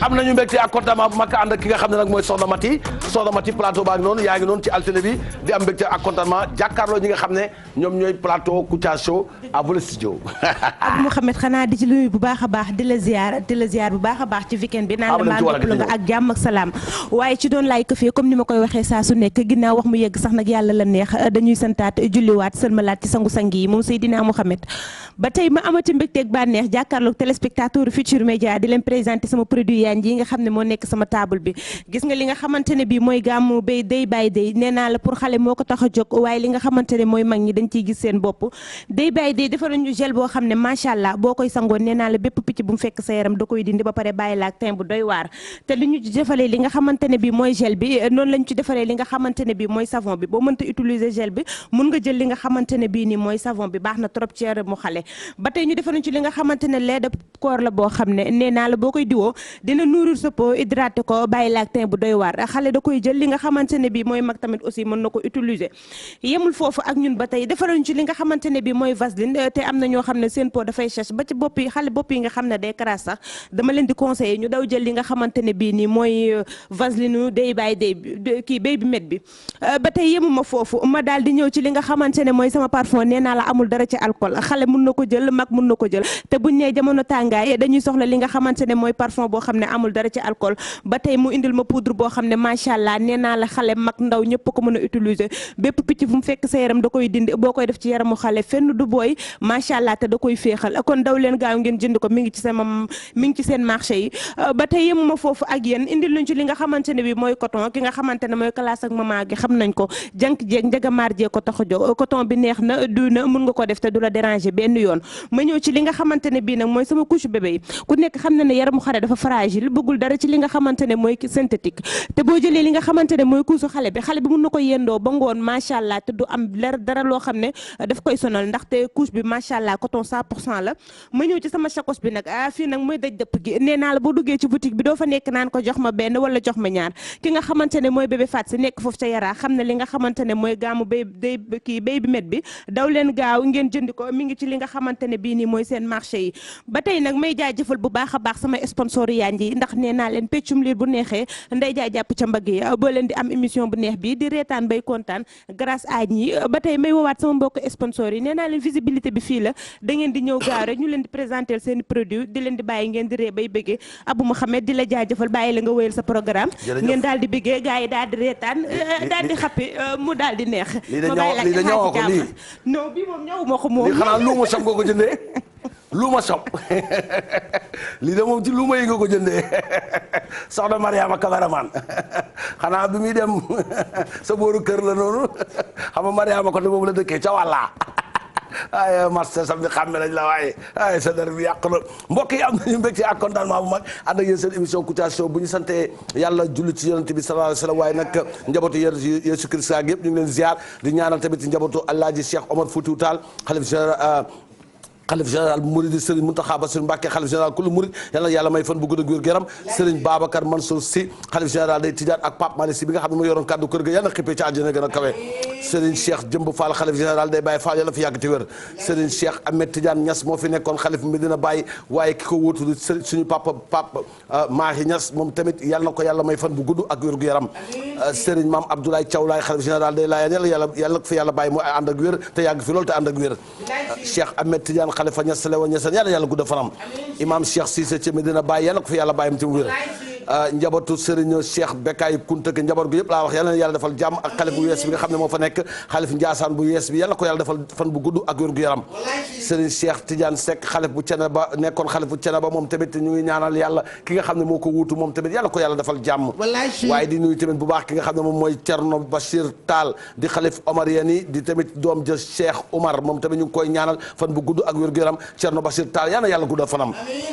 am nañu mbégte ak contentement bu mag ànd ak ki nga xam ne nag mooy Soxna Mati plateau baa ngi noonu yaa ngi noonu ci altine bi di am mbégte ak contentement jàkkaarloo ñi nga xam ne ñoom ñooy plateau Kouthia Show à vous le studio. Abou Mouhamed xanaa di ci luy bu baax a baax di la ziar bu baax a baax ci weekend bi naan la maa ngi nga ak jàmm ak salaam waaye ci doon laay këfee comme ni ma koy waxee saa su nekk ginnaaw wax mu yegg sax nag yàlla la neex dañuy santaat julliwaat sëlmalaat ci sangu-sang yi moom Seydina Mouhamed ba tey ma amati mbégteeg bànneex jàkkaarloog téléspectateur Futurs Médias di leen présenter sama produit yaan yi nga xam ne moo nekk sama table bi gis nga li nga xamante ne bii mooy gàmmu bay day bay day nee naa la pour xale moo ko tax a jóg waaye li nga xamante ne mooy mag ñi dañ ciy gis seen bopp day bay day defar ñu gel boo xam ne macha allah boo koy sangoon nee naa la bépp picc bu mu fekk sa yaram da koy dindi ba pare bàyyi la ak teint bu doy waar te li ñu defalee li nga xamante ne bii mooy gel bi noonu lañ ci defaree li nga xamante ne bii mooy savon bi boo mënta utiliser gel bi mun nga jël li nga xamante ne bii nii mooy savon bi baax na trop ci yaramu xale ba tey ñu defaruñ ci li nga xamante ne lait de corps la boo xam ne nee naa la boo koy diwoo dina nourrir sa peau hydraté ko bàyyi la ak teint bu doy waar xale da koy jël li nga xamante ne bii mooy mag tamit aussi mën na ko utiliser yemul foofu ak ñun ba tey defaruñ ci li nga xamante ne bii mooy vaseline te am na ñoo xam ne seen peau dafay sèche ba ci bopp yi xale bopp yi nga xam ne day crasse sax dama leen di conseiller ñu daw jël li nga xamante ne bii nii mooy vaseline day bàyyi day kii baby med bi ba tey yemuma foofu ma daal di ñëw ci li nga xamante ne mooy sama parfum nee naa la amul dara ci alcool xale mun na ko jël mag mun na ko jël te buñ nee jamono tàngaay dañuy soxla li nga xamante ne mooy parfum boo xam ne amul dara ci alcool ba tey mu indil ma poudre boo xam ne macha allah nee naa la xale mag ndaw ñëpp ko mën a utiliser bépp picc fu mu fekk sa yaram da koy dindi boo koy def ci yaramu xale fenn du booy macha allah te da koy féexal kon daw leen gaaw ngeen jënd ko mi ngi ci seen marché yi ba tey yemuma foofu ak yéen indil luñ ci li nga xamante ne bi mooy coton ki nga xamante ne mooy classe ak mama gi xam nañ ko jànk jeeg njagamaar jee ko tax a jóg coton bi neex na du na mun nga ko def te du la déranger benn yoon ma ñëw ci li nga xamante ne bii nag mooy sama couche bébé yi ku nekk xam na ne yaramu xale dafa fragile bëggul dara ci li nga xamante ne mooy synthétique te boo jëlee li nga xamante ne mooy couche xale bi mun na ko yendoo ba ngoon macha allah te du am dara loo xam ne daf koy sonal ndaxte couche bi macha allah coton 100% la ma ñëw ci sama chakos bi nag fii nag mooy daj dëpp gi nee naa la boo duggee ci boutique bi doo fa nekk naan ko jox ma benn wala jox ma ñaar ki nga xamante ne mooy bébé Fat si nekk foofu ca Yara xam ne li nga xamante ne mooy gaamu baby med bi daw leen gaaw ngeen jëndi ko mi ngi ci li nga xamante ne bii nii mooy seen marché yi ba tey nag may jaajëfal bu baax a baax sama sponsor yaan yi ndax nee naa leen peccum liir bu neexee nday jaay jàpp ca mbagg yi boo leen di am émission bu neex bi di reetaan bay kontaan grâce à ñi ba tey may woowaat sama mbokk sponsor yi nee naa leen visibilité bi fii la da ngeen di ñëw gaaw rek ñu leen di présenter seen produit di leen di bàyyi ngeen di ree bay bëggee Abou Mouhamed di la jaajëfal bàyyi la nga wéyal sa programme ngeen daal di bëggee gars yi daal di reetaan daal di xappi mu daal di neex ma bàyyi la ñëw ko lii non bi moom ñëw ma ko moom lii xanaa lu ma sam nga ko jëndee lu ma sam lii de moom ci lu ma yi nga ko jëndee soxna Mariama cameraman xanaa bi muy dem sa booru kër la noonu xam nga Mariama ko te boobu la dëkkee ca wàllaa ay marché samedi xàmme nañ la waaye ay sa der bi yàq na mbokk yi am nañu mbégte ak contentement bu mag ànd ak yéen seen émission Kouthia Show bu ñu sante yàlla julli ci yonent bi sallallahu alayhi wa sallam waaye nag njabootu Yeesu Christ yëpp ñu ngi leen ziar di ñaanal tamit ci njabootu Alaaji Cheikh Omar Foutiyou Tall xalif général bu Mouride Serigne Mountakha Bassirou Mbacké xalif général kullu Mouride yàlla yàlla may fan bu gudd ak wér gu yaram Serigne Babacar Mansour Sy xalif général day Tidiane ak Pape Malick Sy bi nga xam ne moo yoroon kàddu kër ga yàlla xippee ci àjjana gën a kawe Serigne Cheikh Jëmb Fall xalif général day Baye Fall yàlla fi yàgg te wér Serigne Cheikh Ahmed Tidiane Niass moo fi nekkoon xalif Medina Baye waaye ki ko wóotu suñu papa Mahi Niass moom tamit yàlla na ko yàlla may fan bu gudd ak wér gu yaram Serigne Mame Abdoulaye Thiaw Laye xalif général day Laayeen yàlla fi yàlla bàyyi mu ànd ak wér te yàgg fi loolu te ànd ak wér Cheikh Ahmed Tidiane xalifa Niass lewa Niassane yàlla gudda fanam imam Cheikh Cissé ci Medina Baye yàlla ko fi yàlla bàyyam ci mu wér njabootu Serigne Cheikh Bekay Kunta ke njaboot gu yëpp laa wax yàlla na yàlla defal jàmm ak xalif bu yees bi nga xam ne moo fa nekk xalif Ndiassane bu yees bi yàlla ko yàlla defal fan bu gudd ak wér gu yaram Serigne Cheikh Tidiane Seck xalif bu Thiénaba nekkoon xalif bu Thiénaba moom tamit ñu ngi ñaanal yàlla ki nga xam ne moo ko wuutu moom tamit yàlla ko yàlla defal jàmm waaye di nuyu tamit bu baax ki nga xam ne moom mooy Thierno Bachir Tall di xalif Omarien yi di tamit doom ja Cheikh Oumar moom tamit ñu ngi koy ñaanal fan bu gudd ak wér gu yaram Thierno Bachir Tall yàlla na yàlla guddal fanam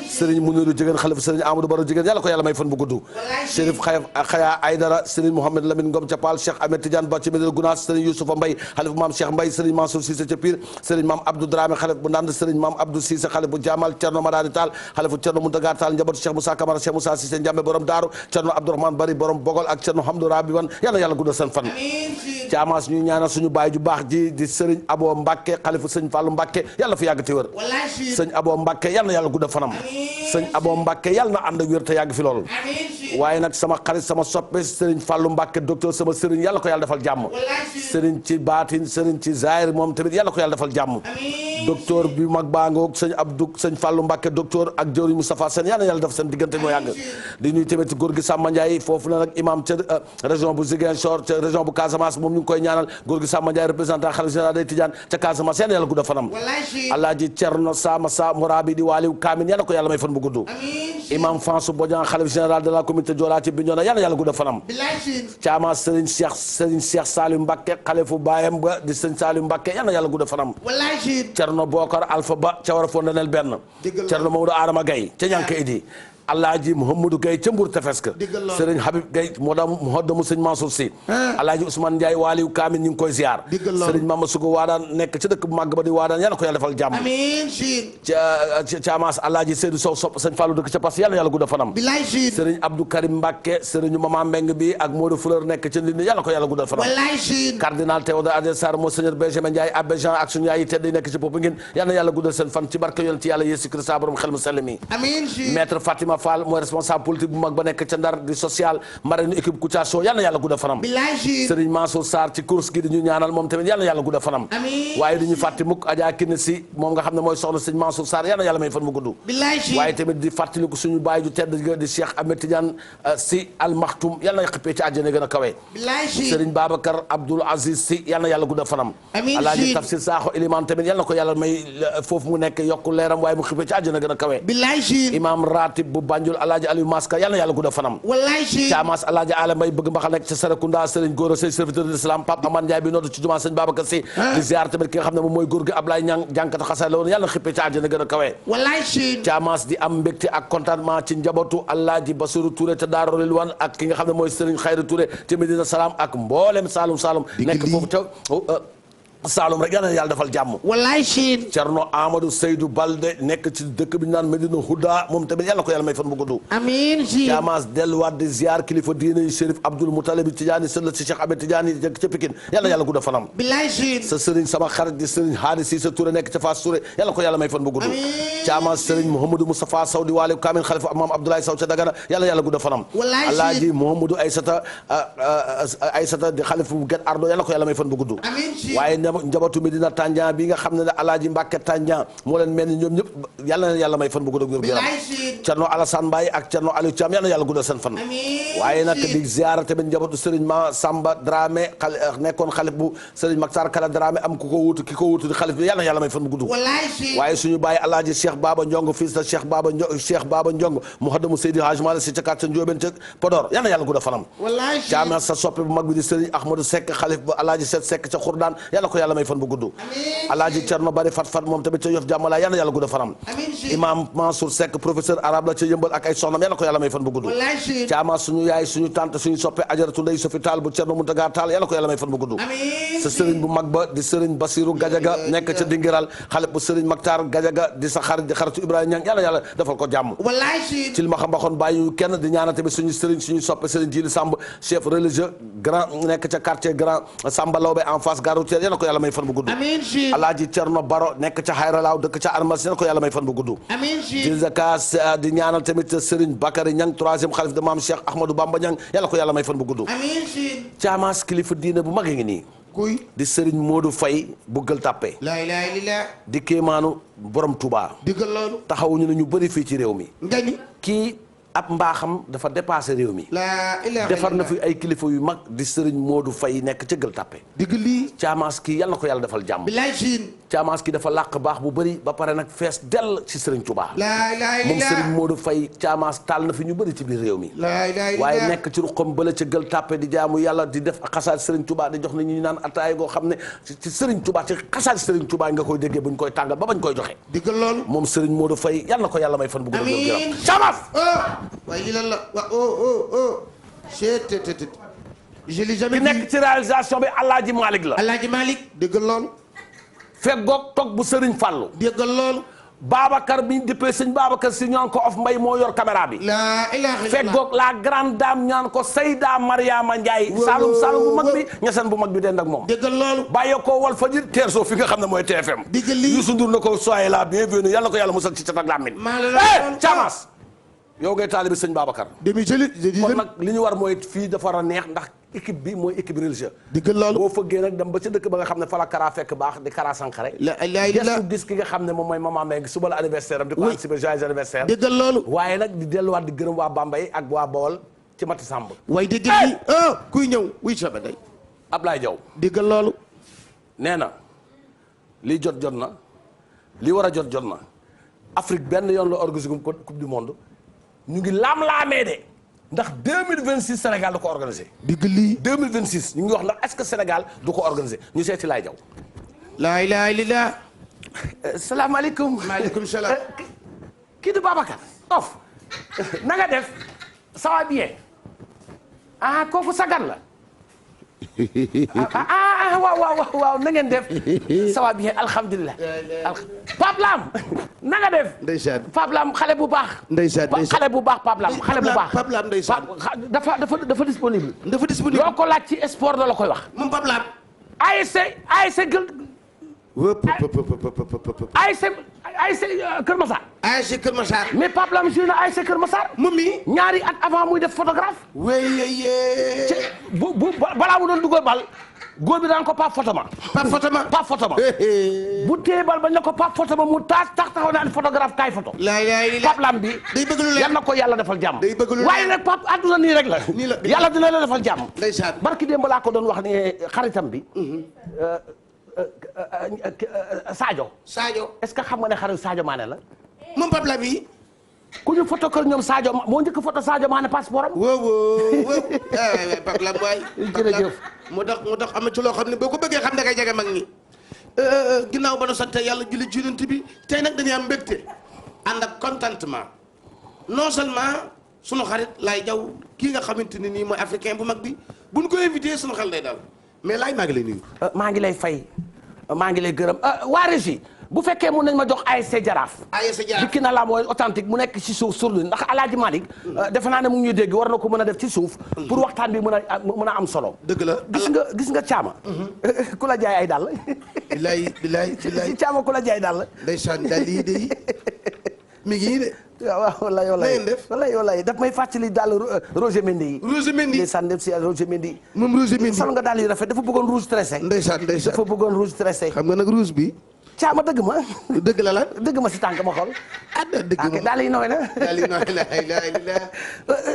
Serigne Mouniru Jigéen xalif Serigne Amadou Baro Jigéen yàlla ko yàlla may fan bu gudd Chérif Khaya Aydara Serigne Mohamed Lamine Ngom ca Paal Cheikh Ahmed Tidiane Ba ci Medina Gounass Serigne Youssoufa Mbaye xalif Maam Cheikh Mbaye Serigne Mansour Cissé ca Pire Serigne Maam Abdou Dramé xalif bu Ndande Serigne Maam Abdou Cissé xalif bu Jamal Thierno Madani Tall xalifu Thierno Mountaga Tall njabootu Cheikh Moussa Camara Cheikh Moussa Cissé Ndiambe borom Daaru Thierno Abdourahmane Bari borom Bogol ak Thierno Hamdou Rabi wan yàlla yàlla guddal seen fan Caamaas ñu ñaanal suñu baay ju baax ji di sëriñ Abo Mbacke xalifu sëñ Fallou Mbacke yàlla fa yàgg te wër sëñ Abo Mbacke yàlla na yàlla gudda fanam sëñ Abo Mbacke yàlla na ànd ak wér te yàgg fi lool waaye nag sama xarit sama soppe sëriñ Fallou Mbacke docteur sama sëriñ yàlla ko yàlla defal jàmm sëriñ ci baatin sëriñ ci zahir moom tamit yàlla ko yàlla defal jàmm docteur bi mag baa ngoog sëñ Abdou sëñ Fallou Mbacke docteur ak jëwriñ Moustapha Sène yàlla na yàlla def seen diggante moo yàgg di nuyu tamit góor gi Samba Ndiaye foofu la nag imam ca région bu Ziguinchor ca région bu Casamance moom ñu ngi koy ñaanal góor gi Samba Ndiaye représentant xalifa général day Tidiane ca Casamance yàlla na yàlla gudda fanam alaaji Cerno Sama Sa Morabi di waaliw Kaamin yàlla ko yàlla may fan bu gudd imam Fansou Bodian xalifa général de la communauté Joola ci Bignona yàlla na yàlla gudda fanam caama Serigne Cheikh Salim Mbacke xalifu baayam ba di Serigne Salim Mbacke yàlla na yàlla gudda fanam Cerno Bokar Alpha Ba ca war a fondanel benn Cerno Mamadou Adama Gaye ca ñànk idi Alaaji Mouhamadou Gaye ca Mbour Tefes ka Serigne Habib Gaye moo dam muhoddamu Serigne Mansour Sy Alaaji Ousmane Ndiaye waaliw Kaamin ñu ngi koy ziar Serigne Mama Sugo Waadaan nekk ca dëkk bu màgg ba di Waadaan yàlla ko yàlla defal jàmm ca Amaas Alaaji Seydou Sow sopp Serigne Fallou dëkk ca Pass yàlla yàlla gudda fanam Serigne Abdou Karim Mbacke Serigne Mama Mbeng bi ak Modou Fleur nekk ca Ndindi yàlla ko yàlla gudda fanam cardinal Théodore Adrien Sarr Monseigneur Benjamin Ndiaye abbé Jean ak suñu yaay yi tedd yi nekk ci Popenguine yàlla na yàlla guddal seen fan ci barke yonent yàlla Yeesu Christ borom xel mu sell mi maître Fatima Fall mooy responsable politique bu mag ba nekk ca Ndar di social marraine équipe Kouthia Show yàlla na yàlla gudda fanam Serigne Mansour Sarr ci course gi di ñu ñaanal moom tamit yàlla na yàlla gudda fanam waaye du ñu fàtte mukk Adja Kine Si moom nga xam ne mooy soxna Serigne Mansour Sarr yàlla na yàlla may fan mu gudd waaye tamit di fàttaliku suñu baay ju tedd di Cheikh Ahmed Tidiane Si Al Maktoum yàlla na xippee ci àjjana gën a kawe Serigne Babacar Abdoul Aziz Si yàlla na yàlla gudda fanam Alaaji Tafsir Sakho Iliman tamit yàlla na ko yàlla may foofu mu nekk yokku leeram waaye mu xippee ci àjjana gën a kawe imam ratib bu Banjul Alaaji Aliou Maska yàlla na yàlla gudda fanam Caamaas Alaaji Ala Mbay bëgg mbaxal nekk ca Sarakunda Serigne Goro Sey serviteur de l'islam Pape Amane Ndiaye bi nootu ci jumaa Serigne Babacar Si di ziar tamit ki nga xam ne moom mooy góor gi Ablaye Ñang jànkatu xasaay la woon yàlla na xippee ci àjjana gën a kawe Caamaas di am mbégte ak contentement ci njabootu Alaaji Basiru Touré te Daaru Rilwan ak ki nga xam ne mooy Serigne Xayri Touré te Medina Salaam ak mboolem Saalum nekk foofu ca Saalum rek yàlla na yàlla defal jàmm Cerno Amadou Seydou Balde nekk ci dëkk bi ñu naan Medina Huda moom tamit yàlla ko yàlla may fan bu gudd Caamaas delluwaat di ziar kilifa diine yi Chérif Abdoul Moutalib Tidiane sël ci Cheikh Ahmed Tidiane yi ca Pikine yàlla yàlla gudda fanam sa sëriñ sama xarit di sëriñ Haadi Cissé Touré nekk ca Fass Touré yàlla ko yàlla may fan bu gudd Caamaas sëriñ Mouhamadou Moustapha Sow di waale Kamil xalifa Maam Abdoulaye Sow ca Dagana yàlla gudda fanam Alaaji Mouhamadou Aysata di xalifa bu Guet Ardo yàlla ko yàlla may fan bu gudd waaye njabootu Medina Tandian bi nga xam ne Alaaji Mbàkke Tandian moo leen mel ni ñoom ñëpp yàlla na yàlla may fan bu gudd ak wér gu yaram Cerno Alassane Mbaye ak Cerno Aliou Thiam yàlla na yàlla guddal seen fan waaye nag di ziara tamit njabootu Serigne Ma Samba Dramé nekkoon xalif bu Serigne Maktar Kala Dramé am ku ko wuutu ki ko wuutu di xalif bi yàlla na yàlla may fan bu gudd waaye suñu bàyyi Alaaji Cheikh Baba Ndiong fils de Cheikh Baba Ndiong muhaddamu Seydi Hadj Malick si ca quartier Ndiobène ca Podor yàlla na yàlla guddal fanam Caama sa soppe bu mag bi di Serigne Ahmadou Seck xalif bu Alaaji Seck ca Khourdane yàlla ko yàlla may fan bu gudd Alaaji Cerno Bari Fat moom tamit ca Yoff Jàmmalaay yàlla na yàlla gudda fanam imam Mansour Seck professeur arabe la ca Yëmbal ak ay soxnam yàlla ko yàlla may fan bu gudd Caama suñu yaay suñu tante suñu soppe Ajaratu Ndey Sofi Taal bu Cerno Muntaga Taal yàlla ko yàlla may fan bu gudd sa sëriñ bu mag ba di sëriñ Basiru Gajaga nekk ca Dingiral xale bu sëriñ Maktar Gajaga di sa xarit di xaritu Ibrahima Ñang yàlla defal ko jàmm ci li ma xam bàyyi kenn di ñaanal tamit suñu sëriñ suñu soppe sëriñ Jili Samb chef religieux grand nekk ca quartier grand Samba Lawbe en face gare routière yàlla ko yàlla may fan bu gudd Alaaji Cerno Baro nekk ca Xayralaaw dëkk ca Armas yàlla ko yàlla may fan bu gudd di ñaanal tamit Serigne Bakary Ñang troisième xalif de Maam Cheikh Ahmadou Bamba Ñang yàlla ko yàlla may fan bu gudd Caamaas kilifa diine bu mag ngi nii di Serigne Modou Faye bu Gueule Tapée di kéemaanu borom Touba taxawuñu ne ñu bëri fii ci réew mi kii ab mbaaxam dafa dépassé réew mi defar na fi ay kilifa yu mag di Serigne Modou Faye nekk ca Gueule Tapée Caamaas kii yàlla na ko yàlla defal jàmm Caamaas ki dafa làq baax bu bëri ba pare nag fees dell ci Serigne Touba moom Serigne Modou Faye Caamaas taal na fi ñu bëri ci biir réew mi waaye nekk ci ruqam bële ca Gueule Tapée di jaamu yàlla di def xasaat Serigne Touba di jox na ñu naan ataaya goo xam ne ci Serigne Touba ci xasaat Serigne Touba nga koy déggee buñ koy tàngal ba bañ koy joxe moom Serigne Modou Faye yàlla na ko yàlla may fan bu gudd gërëm Caamaas waaye lii lan la je l'ai jamais ki nekk ci réalisation bi Alaaji Malick la Alaaji Malick déggal loolu feggoog toog bu Serigne Fallou déggal loolu Babacar bi ñu dippee sëñ Babacar si ñaan ko of mbay moo yor caméra bi. la ilaha illallah fekkoog la grande dame ñaan ko Seyda Mariama Ndiaye. Saalum Saalum bu mag bi ñaseen bu mag bi dend ak moom. déggal loolu. bàyyee ko wal fajir teer soo fi nga xam ne mooy TFM. déggal lii Youssou Ndour na ko soyez la bienvenue yàlla ko yàlla musal ci cat ak làmmiñ. Thiamas yow ngay taalibi sëñ Babacar. demi jëli kon nag li ñu war mooy fii dafa war a neex ndax équipe bi mooy équipe religieuse. déggal loolu. boo fëggee nag dem ba ca dëkk ba nga xam ne fa la Kara fekk baax di Kara Sankare. gis ki nga xam ne moom mooy maman Mbengue suba la anniversaire am di ko anticiper joyeux anniversaire. déggal loolu. waaye nag di delluwaat di gërëm waa Bambey ak waa Bawol ci Mati Samb. waaye déggal lii kuy ñëw wuy sobe day. Ablaye Diaw. déggal loolu. nee na lii jot na li war a jot na Afrique benn yoon la organisé coupe du monde ñu ngi laam-laamee de ndax 2026 Sénégal du ko organisé. dégg lii 2026 ñu ngi wax ndax est-ce que Sénégal du ko organisé ñu seeti Laye Diaw. laa ilaaha illallaah. salaamaaleykum. maaleykum salaam. kii du Babacar. of na nga def ça va bien ah kooku sagan la. waaw na ngeen def ça va bien alhamdulilah. Pape Lam na nga def. ndeysaan Pape Lam xale bu baax. ndeysaan xale bu baax Pape Lam xale bu baax. Pape Lam ndeysaan dafa disponible. dafa disponible loo ko laaj ci sport da la koy wax. moom Pape Lam. ASC Kër Massar. ASC Kër Massar. mais Pape Lam joué na ASC Kër Massar. moom mi ñaari at avant muy def photographe. wéyéyé. balaa mu doon dugal bal góor bi daan ko Pape Fotoma. Pape Fotoma. bu téye bal bañ na ko Pape Fotoma mu taxaw naan photographe kaay photo. Pape Lam bi. day bëgg lu leer yal na ko yàlla defal jàmm. day bëgg lu leer waaye nag Pape àdduna nii rek la. nii la yàlla dina la defal jàmm. ndeysaan barki démb laa ko doon wax ne xaritam bi. Sadio. est-ce que xam nga ne xarit Sadio Mané la. moom Pape Lam yi. ku ñu photo kër ñoom Sadio moo njëkk photo Sadio Mané passeport am. wow Pape Lam waay. jërëjëf moo tax am na ci loo xam ne boo ko bëggee xam ne ngay jege mag ñi. ginnaaw ba nu sant yàlla julli ci Yonent bi tey nag dañuy am mbégte ànd ak contentement non seulement sunu xarit Laye Diaw kii nga xamante ne nii mooy africain bu mag bi bu ñu ko invité sunu xel day daal mais Laye maa ngi lay nuyu. maa ngi lay fay maa ngi lay gërëm waa Régie bu fekkee mun nañ ma jox ASC Jaraaf. ASC Jaraaf dikki na la mooy authentique mu nekk ci suuf surlu ndax Alaaji Malick defe naa ne mu ngi ñuy dégg war na ko mën a def ci suuf. pour waxtaan bi mën a am solo. dëgg la gis nga caama. ku la jaay ay dàll. bilaay caama ku la jaay dàll. ndeysaan daal lii de mi ngi de. waaw wallaay daf may fàttali daal Roger Mendy yi. Roger Mendy ndeysaan dem si Roger Mendy. moom Roger Mendy sol nga daal yi rafet dafa bëggoon rouge tressé. ndeysaan dafa bëggoon rouge tressé. xam nga nag rouge bi. caama dëgg ma. dëgg la la. dëgg ma si tànk ma xool. dëgg ma daal yi nooy na. daal yi nooy la.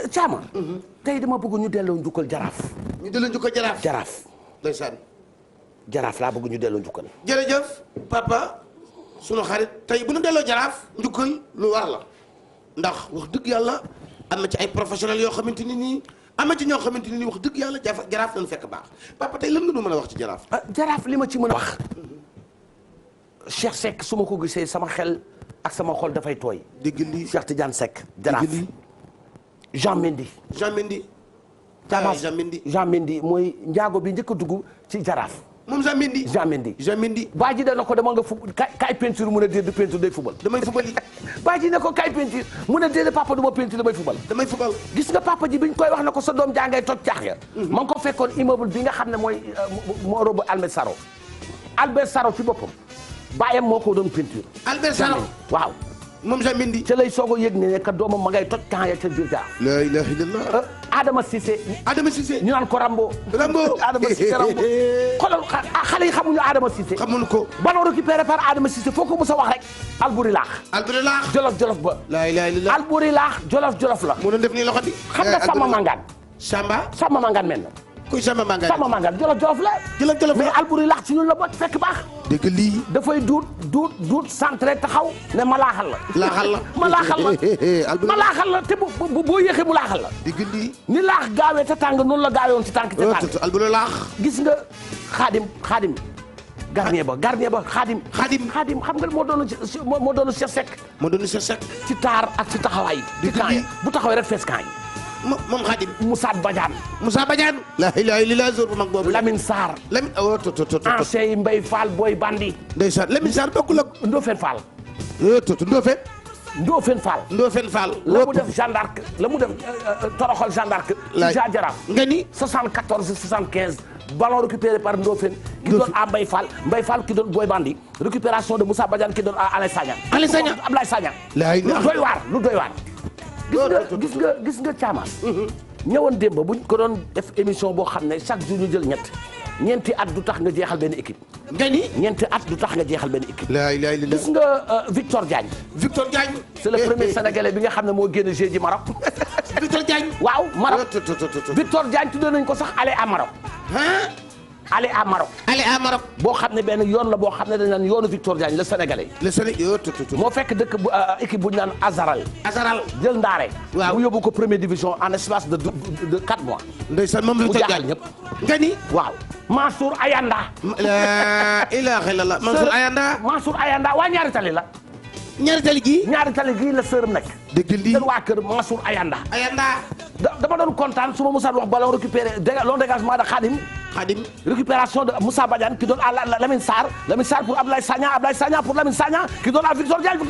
caama. tey dama bëgg ñu delloo njukkal jaraaf. ñu delloo njukkal jaraaf. jaraaf. ndeysaan. jaraaf laa bëgg ñu delloo njukkal. jërëjëf papa sunu xarit tey bu ñu delloo jaraaf njukkal lu war la ndax wax dëgg yàlla am na ci ay professionnels yoo xamante ni nii am na ci ñoo xamante ni nii wax dëgg yàlla jaraaf lañu fekk baax papa tey lan nga nu mën a wax ci jaraaf. jaraaf li ma ci mën a wax. Cheikh Seck su ma ko gisee sama xel ak sama xol dafay tooy. dégg lii Cheikh Tidiane Seck. jaraaf Jean Mendy. Jean Mendy mooy njaago bi njëkk a dugg ci jaraaf. moom Jean Mendy. baa ji dana ko dama nga kaay peinture mu ne déedéet peinture day fubal. damay fubal yi. baa ji ne ko kaay peinture mu ne déedéet papa du ma peinture damay fubal. gis nga papa ji biñ koy wax ne ko sa doom jàngay toj caax ya. ma ngi ko fekkoon immeuble bi nga xam ne mooy moo robu Albert Sarraut ci boppam. baayam moo ko doon peinture. Albert Sarraut waaw. moom Jean Mendy. ca lay soog a yëg ne ka doomam ma ngay toj camp ya ca biir jaar. la ilaha illallah. Adama Cissé. ñu naan ko Rambo. Adama Cissé Rambo. xoolal xale yi xamuñu Adama Cissé. xamuñu ko. ballon récupéré par Adama Cissé foo ko mos a wax rek. Alburi laax. jolof ba. la ilaha illallah. Alburi laax jolof la. mu doon def nii loxo di. xam nga Samba Mangane. Samba Mangane mel na. kuy Samba Mangane jolof la. mais Alburi laax ci ñun la bot fekk baax. dëgg lii. dafay duut centré taxaw ne ma laaxal la. ma laaxal la te boo yéexee mu laaxal la. dëgg lii. ni laax gaawee te tàng noonu la gaawee woon ci tànk te tàng. Alburi laax. gis nga xaadim. gardien ba xaadim xam nga moo doon Cheikh Seck. ci taar ak ci taxawaay. ci temps yi bu taxawee rek fees kan yi. moom Xaadim. Moussa Badiane. la ilaha illallah jour bu mag boobu. Lamine Sarr. Lamine ancien yi Mbaye Fall booy bandi. ndeysaan Lamine Sarr bokkul ak. Ndofène Fall. Ndofène Fall. la mu def Jeanne d'Arc la mu def toroxal Jeanne d'Arc. laay ci Jaraaf. nga ni 74 75 ballon récupéré par Ndofène. ki doon à Mbaye Fall ki doon Boy Bandi. récupération de Moussa Badiane ki doon à Alain Sagna. Ablaye Sagna. laay lu doy waar. gis nga Thiamas. ñëwoon démb buñ ko doon def émission boo xam ne chaque jour ñu jël ñeenti at du tax nga jeexal benn équipe. nga ni ñeenti at du tax nga jeexal benn équipe. gis nga Victor Diagne. c'est le premier sénégalais bi nga xam ne moo génn jeu ji Maroc. Victor Diagne. waaw Maroc. Victor Diagne tuddee nañ ko sax aller à Maroc. aller à Maroc. boo xam ne benn yoon la boo xam ne dañ naan yoonu Victor Diagne le sénégalais. moo fekk dëkk bu équipe bu ñu naan Azaral. jël ndaare. waaw mu yóbbu ko première division en espace de 4 mois. ndeysaan moom mu jaaxal ñëpp. nga ni waaw. Mansour Ayanda. la ilaha illallah Mansour Ayanda waa ñaari tali la. ñaari tali gii la sërëm nekk. dëgg lii seen waa kër Mansour Ayanda. dama doon kontaan su ma Moussa wax ballon récupéré long dégagement de Khadim. Récupération de Moussa Badiane qui donne à Lamine Sarr pour Ablaye Sagna pour Lamine Sagna qui donne à Victor Diagne pour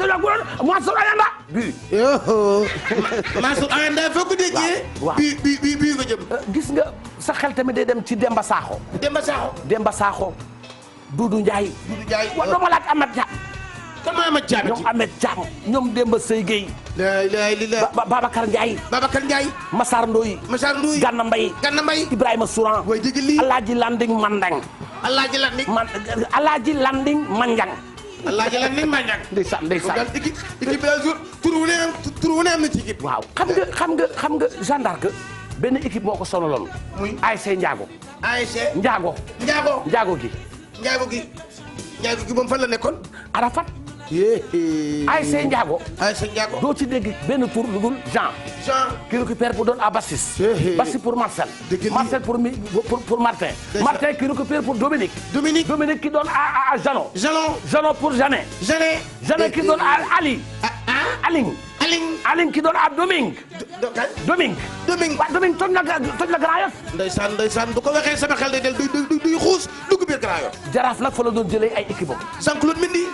Mansour Ayanda. Mansour Ayanda foo ko déggee. waaw bii nga jëm. gis nga sa xel tamit day dem ci Demba Sakho. Doudou Ndiaye. waaw dama laaj Amath Thiam. ñoom Ahmed Thiam ñoom Demba Sey Gueye. Babacar Ndiaye. Massar Ndoye. Ganna Mbaye. Ibrahima Souran. Alaaji Landing Mandang. Alaaji Landing Manjang. ndeysaan. équipe bi jour tur wu ne am na ci équipe. waaw xam nga Jeanne d'Arc benn équipe moo ko sonaloon. muy ASC Ndiago. Ndiago gi moom fan la nekkoon. Arafat. ASC Ndiago. doo ci dégg benn tour lu dul Jean. qui récupère pour donner à Bassis. Bassis pour Marcel. Marcel pour Martin. Martin qui récupère pour Dominique qui donne à Janon. Janon pour Janet. Janet qui donne à Ali. Aling qui donne à Domingue. Domingue toj na Grand Yoff. ndeysaan bu ko waxee sama xel day del duy xuus dugg biir Grand Yoff. Jaraaf nag fa la doon jëlee ay équipe am. Jean-Claude Mendy.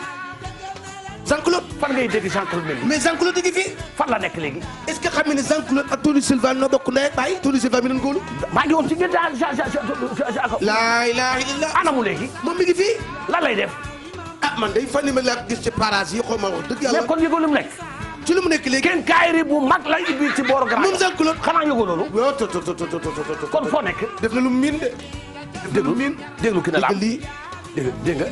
fan ngay dégg Jean-Claude Mendy. mais Jean-Claude gi fii. fan la nekk léegi. est-ce que xam nga ne Jean-Claude ak Tony Silva noo bokk ndey ak baay. Tony Silva mi doon góolu. maa ngi woon ci ngeen laa ilaaha illallah. anamu léegi. moom mi ngi fii. lan lay def. man day fan ma laa gis ci parage yi xaw ma wax dëgg yàlla. mais kon yëgoo lu mu nekk. ci lu mu nekk léegi. kenn kaayri bu mag la ibbi ci booru Grand. moom Jean-Claude xanaa yëgoo loolu. kon foo nekk. def na lu mu miin de. déglu ki ne la am dégg nga.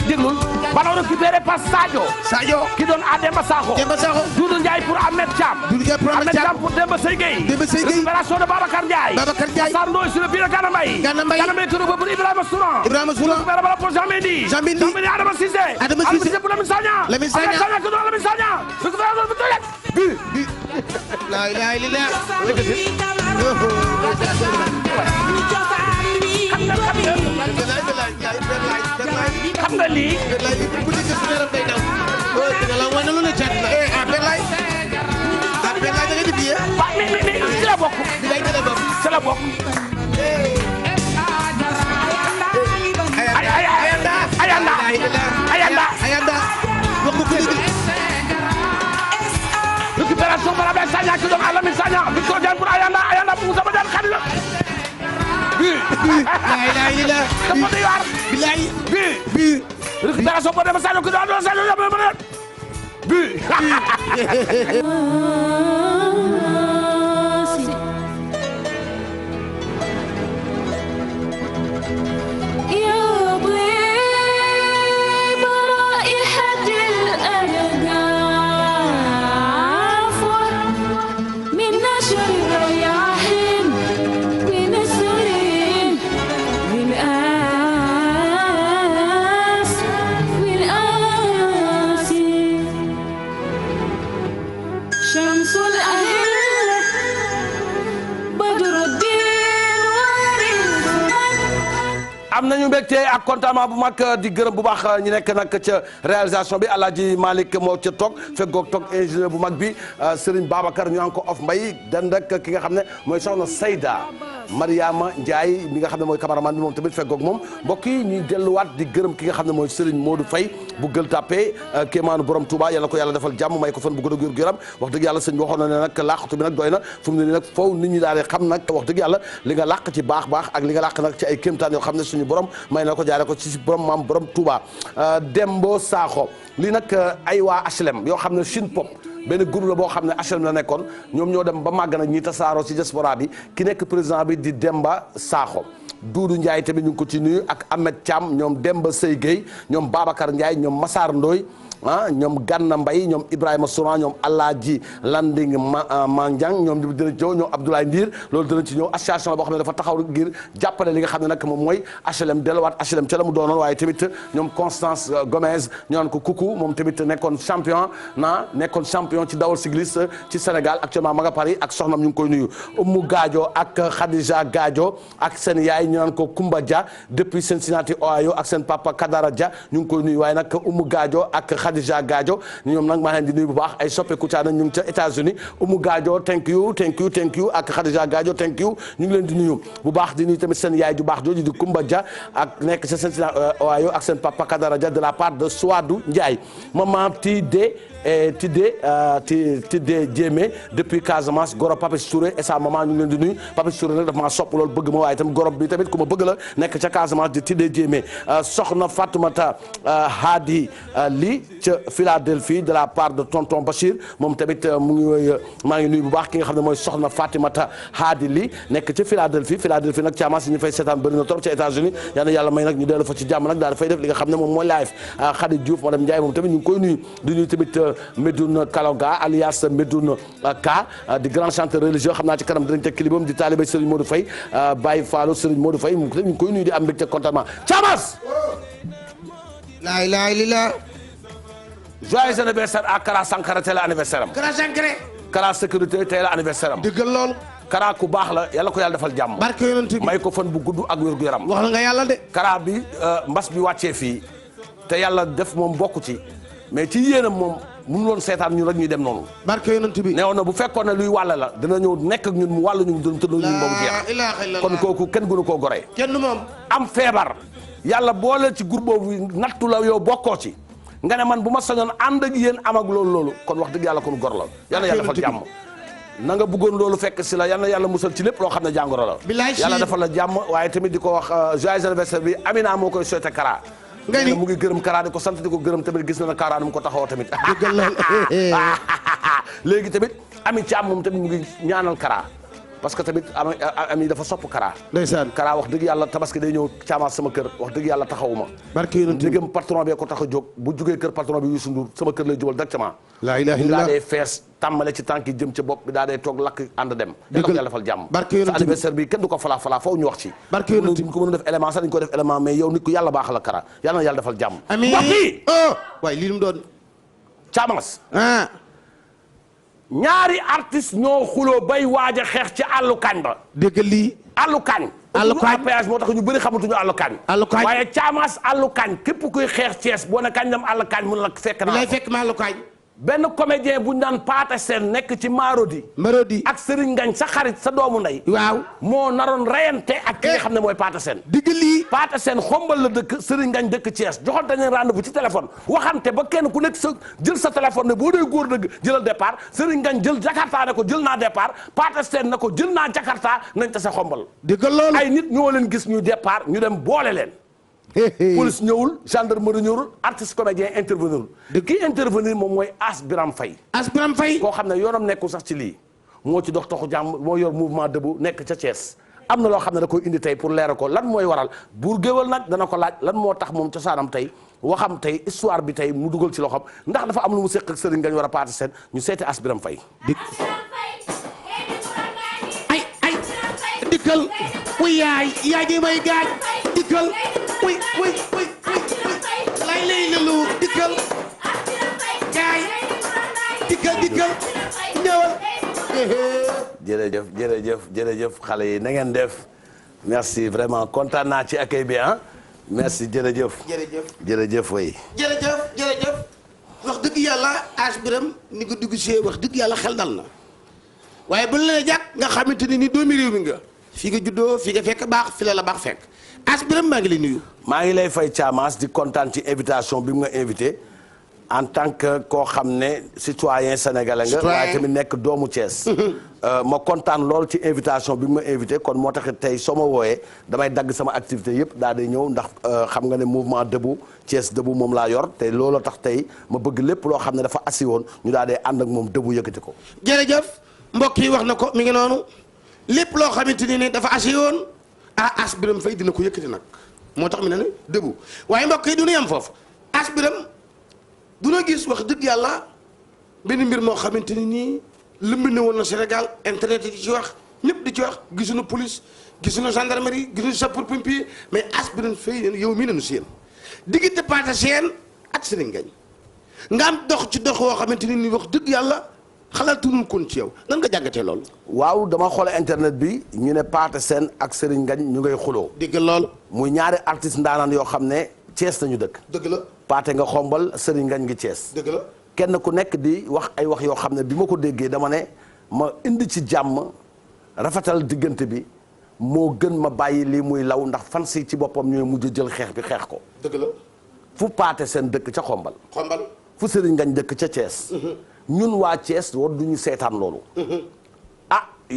déglul ballon récupéré par Sadio qui donne à Demba Sakho Doudou Ndiaye pour Ahmed Thiam pour Demba Sey Gueye récupération de Babacar Ndiaye Massar Ndoye sur le pied de Gana Mbaye qui pour Ibrahima Souran récupéré ballon pour Jean Mendy Adama Cissé pour Lamine Sagna qui donne à Lamine Sagna récupération de but la ilaha illallah xam nga lii. bu dee gëstu yaram day daw. dina la wane lu ne cat la. da nga di biir. waaw mais ci la bokk. ci la bokk. Ayanda. wax nga ko léegi. récupération par Ablaye Sagna qui donne à Lamine Sagna Victor Diagne pour Ayanda pour Moussa Badiane xarit la. dafa doy waar. bi récupération boo demee Sadio ki doon Sadio am nañu mbégte ak contentement bu mag di gërëm bu baax ñi nekk nag ca réalisation bi Alaaji Malick moo ca toog feggoog toog ingénieur bu mag bi Serigne Babacar ñu naan ko of Mbaye den rek ki nga xam ne mooy soxna Seyda Mariama Ndiaye mi nga xam ne mooy cameraman bi moom tamit feggoog moom mbokk yi ñuy delluwaat di gërëm ki nga xam ne mooy Serigne Modou Faye bu Gueule Tapée kéemaanu borom Touba yàlla ko yàlla defal jàmm may ko fan bu gën a góor yaram wax dëgg yàlla sëñ bi waxoon na ne nag làqatu bi nag doy na fu mu ne nii nag foofu nit ñi daal di xam nag wax dëgg yàlla li nga làq ci baax ak li nga làq nag ci ay kéemtaan yoo xam ne suñu borom may na ko jaare ko ci borom maam borom Touba Dembo Sakho lii nag ay waa HLM yoo xam ne Chine Pop benn groupe la boo xam ne HLM la nekkoon ñoom ñoo dem ba màgg nag ñi tasaaroo ci diaspora bi ki nekk président bi di Demba Sakho Doudou Ndiaye tamit ñu ngi ko ci nuyu ak Ahmed Thiam ñoom Demba Sey Gueye ñoom Babacar Ndiaye ñoom Massar Ndoye ñoom Ganna Mbaye ñoom Ibrahima Souran ñoom Alaaji Landing Mandiang ñoom dinañ ci ñëw ñoom Abdoulaye Ndiir loolu dinañ ci ñëw association la boo xam ne dafa taxaw ngir jàppale li nga xam ne nag moom mooy HLM delluwaat HLM ca la mu doonoon waaye tamit ñoom Constance Gomez ñu naan ko Koukou moom tamit nekkoon champion ci dawal cycliste ci Sénégal actuellement ma nga Paris ak soxnam ñu ngi koy nuyu Oumou Gadio ak Khadija Gadio ak seen yaay ñu naan ko Koumba Dia depuis Cincinnati Ohio ak seen papa Kadara Dia ñu ngi koy nuyu waaye nag Oumou Gadio ak Khadija Gadio ñoom nag maa leen di nuyu bu baax ay soppe Kouthia ñu ngi ca États-Unis Oumou Gadio thank you ak Khadija Gadio thank you ñu ngi leen di nuyu bu baax di nuyu tamit seen yaay ju baax jooju di Koumba Dia ak nekk ca Cincinnati Ohio ak seen papa Kadara Dia de la part de Souadou Ndiaye maman Tidé Diémé depuis Casamance Goro Papis Touré et sa maman ñu ngi leen di nuyu Papis Touré nag dafa maa sopp loolu bëgg ma waaye tam gorob bi tamit ku ma bëgg la nekk ca Casamance di Tidé Diémé soxna Fatoumata Hadi li ca Philadelphie de la part de tonton Bachir moom tamit mu ngi maa ngi nuyu bu baax ki nga xam ne mooy soxna Fatimata Hadi li nekk ca Philadelphie nag Casamance ñu fay seetaan bëri na trop ca États-Unis yal na yàlla may nag ñu dellu fa ci jàmm nag daal dafay def li nga xam ne moom mooy live Khady Diouf madame Ndiaye moom tamit ñu ngi koy nuyu di nuyu tamit Medoune Kaloga alias Medoune Ka di grand chanteur religieux xam naa ci kanam dinañ teg clipam di taalibe Serigne Modou Faye Baye Fallou Serigne Modou Faye ñu ngi koy nuyu di am mbégte contentement Thiamas laa ilaaha illallaah joyeux anniversaire à Kara Sankara tey la anniversaire am Kara Sankara Kara sécurité tey la anniversaire am dëggal loolu Kara ku baax la yàlla ko yàlla defal jàmm barke yonent bi may ko fan bu gudd ak wér gu yaram wax la nga yàlla de Kara bi mbas bi wàccee fii te yàlla def moom bokku ci mais ci yéenam moom mënu loon seetaan ñun rek ñuy dem noonu barke yonent bi neewoon na bu fekkoon ne luy wàll la dina ñëw nekk ak ñun mu wàll ñu doon tëddoo ñun ba mu jeex kon kooku kenn gënu koo goree kenn moom am feebar yàlla boole ci groupe boobu nattu la yow bokkoo ci nga ne man bu ma sañoon ànd ak yéen am ak loolu kon wax dëgg yàlla kon gor la yàlla yàlla defal jàmm na nga bëggoon loolu fekk si la yal na yàlla musal ci lépp loo xam ne jàngoro la yàlla defal la jàmm waaye tamit di ko wax joyeux anniversaire bi Amina moo koy souhaité Kara nga ni mu ngi gërëm Kara di ko sant di ko gërëm tamit gis na ne Kara nu mu ko taxawoo tamit léegi tamit Ami Thiam moom tamit mu ngi ñaanal Kara parce que tamit ami dafa sopp Kara ndeysaan Kara wax dëgg yàlla tabaski day ñëw caamaas sama kër wax dëgg yàlla taxawuma barke yonent bi ndégam patron bee ko tax a jóg bu jugee kër patron bi Youssou Ndour sama kër lay jubal directement laa ilaaha daa illallaah dee fees tàmmale ci tànk yi jëm ca bopp bi daa dee toog lakk ànd dem dëgg la yàlla defal jàmm barke yonent sa bi anniversaire bi kenn du ko falaa foofu ñu wax ci barke yonent bi ñu ko mën a def élément sax dañu ko def élément mais yow nit ku yàlla baax la Kara yàlla na yàlla defal jàmm amiin mbokk yi waaye lii mu doon caamaas ñaari artiste ñoo xuloo bay waaj a xeex ci àllu kañ ba dégg lii àllu kañ péage moo tax ñu bëri xamatuñu àllu kañ waaye caamaas àllu kañ képp kuy xeex Thiès boo ne kañ dem àllu kañ mun la fekk naa lay fekk maa lu kañ benn comédien bu ñu naan Paate Sène nekk ci Marodi ak Serigne Ngagne sa xarit sa doomu ndey waaw moo naroon reyante ak ki nga xam ne mooy Paate Sène digg lii Paate Sène xombal la dëkk Serigne Ngagne dëkk Thiès joxante ne rendez-vous ci téléphone waxante ba kenn ku nekk sa jël sa téléphone ne boo dee góor dëgg jëlal départ Serigne Ngagne jël Jakarta ne ko jël naa départ Paate Sène ne ko jël naa Jakarta nañ ta sa xombal digg loolu ay nit ñoo leen gis ñuy départ ñu dem boole leen police ñëwul gendarmerie ñëwul artiste comédien intervenir kii intervenir moom mooy As Biram Faye koo xam ne yoonam nekkul sax ci lii moo ci dox toxu jàmm moo yor mouvement debout nekk ca Thiès am na loo xam ne da koy indi tey pour leeral ko lan mooy waral buur géwal nag dana ko laaj lan moo tax moom cosaanam tey waxam tey histoire bi tey mu dugal ci loxoom ndax dafa am lu mu séq ak Serigne Ngagne war a Paate Sène ñu seeti As Biram Faye ay dikkal wuy yaay ji may gaañ dikkal wuy lay lay lalu dikkal gaay dikkal ñëwal jërëjëf xale yi na ngeen def merci vraiment kontaan naa ci accueil bi merci jërëjëf way jërëjëf wax dëgg yàlla As Biram ni ko dugg see wax dëgg yàlla xel dal na waaye bu la jàkk nga xamante ni doomi réew mi nga fi nga juddoo fi nga fekk baax fi la baax fekk As Birame maa ngi lay nuyu. maa ngi lay fay Thiamas di kontaan ci invitation bi mu nga invité en tant que koo xam ne citoyen sénégalais nga. waaye tamit nekk doomu Thiès. ma kontaan lool ci invitation bi mu ma invité kon moo tax tey soo ma wooyee damay dagg sama activité yëpp daal di ñëw ndax xam nga ne mouvement debout Thiès debout moom laa yor te looloo tax tey ma bëgg lépp loo xam ne dafa assi woon ñu daal di ànd ak moom debout yëkkati ko. jërëjëf mbokk yi wax na ko mi ngi noonu lépp loo xamante ni dafa assi woon As Birame Faye dina ko yëkkati nag moo tax mi ne debout waaye mbokk yi du ñu yem foofu As Birame du na gis wax dëgg yàlla benn mbir moo xamante ni nii lëmb ne woon na Sénégal internet yi di ci wax ñëpp di ci wax gisuñu police gisuñu gendarmerie gisuñu sapeur-pompier mais As Birame Faye yow mii nañu si yéen diggante Pathé Sène ak Serigne Ngagne nga am dox ci dox woo xamante ni nii wax dëgg yàlla xalaatuñu kon ci yow nan nga jàngatee loolu. waaw dama xool internet bi ñu ne Pathé Sène ak Serigne Ngagne ñu ngay xuloo. dégg loolu. muy ñaari artiste ndaanaan yoo xam ne Thiès nañu dëkk. dëgg la. Pathé nga xombal Serigne Ngagne ngi Thiès. dëgg la. kenn ku nekk di wax ay wax yoo xam ne bi ma ko déggee dama ne ma indi ci jàmm rafetal diggante bi moo gën ma bàyyi lii muy law ndax fan si ci boppam ñooy mujj jël xeex bi xeex ko. dëgg la. fu Pathé Sène dëkk ca xombal. xombal. fu Serigne Ngagne dëkk ca Thiès. ñun waa Thiès war duñu seetaan loolu.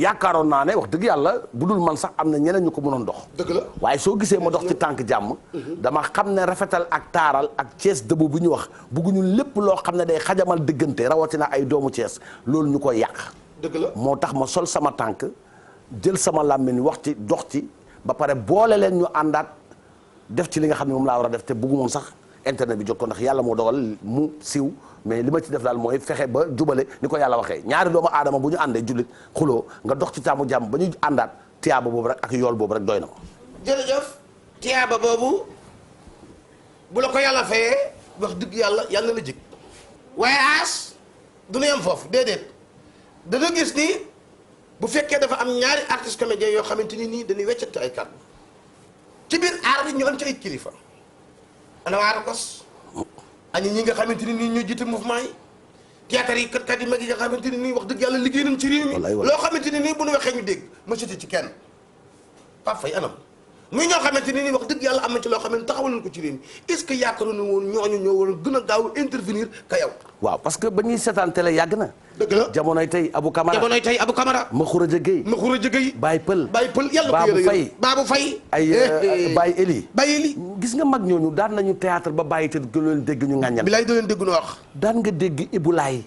yaakaaroon naa ne wax dëgg yàlla bu dul man sax am na ñeneen ñu ko mënoon dox. dëgg la. waaye soo gisee ma dox ci tànk jàmm. dama xam ne rafetal ak taaral ak Thiès debout bu ñu wax bugguñu lépp loo xam ne day xajamal diggante rawatina ay doomu Thiès loolu ñu koy yàq. dëgg la. moo tax ma sol sama tànk jël sama làmmiñ wax ci dox ci ba pare boole leen ñu àndaat def ci li nga xam ne moom laa war a def te buggu moom sax internet bi jot ko ndax yàlla moo dogal mu siiw. mais li ma ci def daal mooy fexe ba jubale ni ko yàlla waxee ñaari doomu aadama bu ñu àndee jullit xuloo nga dox ci taamu jàmm ba ñu àndaat tiyaaba boobu rek ak yool boobu rek doy na ko. jërëjëf tiyaaba boobu bu la ko yàlla fayee wax dëgg yàlla la jig waaye As du ñu yem foofu déedéet dana gis ni bu fekkee dafa am ñaari artistes comédiens yoo xamante ni nii dañuy weccante ay kàddu ci biir aar bi ñu am ci ay kilifa ana waa Arcos añi ñi nga xamante ni nii ñoo jiite mouvement yi théâtre yi kat yi mag yi nga xamante ni nii wax dëgg yàlla liggéey nañ ci réew mi loo xamante ni nii bu ñu waxee ñu dégg ma cité ci kenn Pape Faye anam muy ñoo xamante ni nii wax dëgg yàlla am na ci loo xam ne taxawal nañ ko ci réew mi est-ce que yaakaaroon na woon ñooñu ñoo war a gën a gaaw intervenir ka yow. waaw parce que ba ñuy seetaan télé yàgg na. dëgg la jamonoy tey Abou Camara Makhoura Diéguèye Baye Pël yàlla ko yërë Babou Faye ay Baye Eli gis nga mag ñooñu daan nañu théâtre ba bàyyi te du leen dégg ñu ŋàññal. bilaay doo leen dégg nu wax. daan nga dégg Ibulaay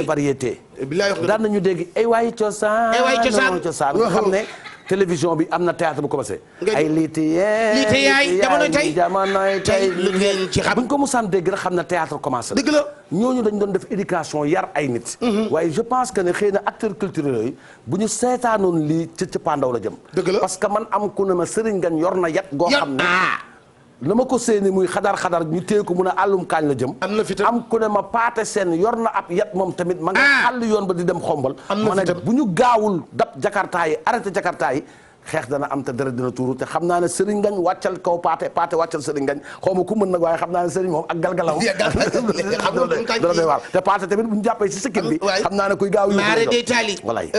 variété bilaay wax daan nañu dégg ay waay cosaan nga xam ne télévision bi am na théâtre bu commencé ay liiti yaay jamonoy tey lu ngeen ci xam buñ ko musaan dégg rek xam ne théâtre commencé dëgg la ñooñu dañ doon def éducation yar ay nit waaye je pense que ne xëy na acteurs culturels yooyu bu ñu seetaanoon lii ci pandaw la jëm dëgg la parce que man am ku ne ma Serigne Ngagne yor na yat goo xam ne na ma ko séeni muy xadar ñu téye ko mun a àllum kaañ la jëm am ku ne ma Pathé Sène yor na ab yat moom tamit ma nga àll yoon ba di dem xombal ma ne bu ñu gaawul dab jakarta yi arrêté jakarta yi xeex dana am te dara dina tuuru te xam naa ne Serigne Ngagne wàccal kaw Pathé wàccal Serigne Ngagne xaw ma ku mën nag waaye xam naa ne Serigne moom ak galgalam dana doy waar te Pathé tamit bu ñu jàppee si sikkim bi xam naa ne kuy gaaw maare day taali walaay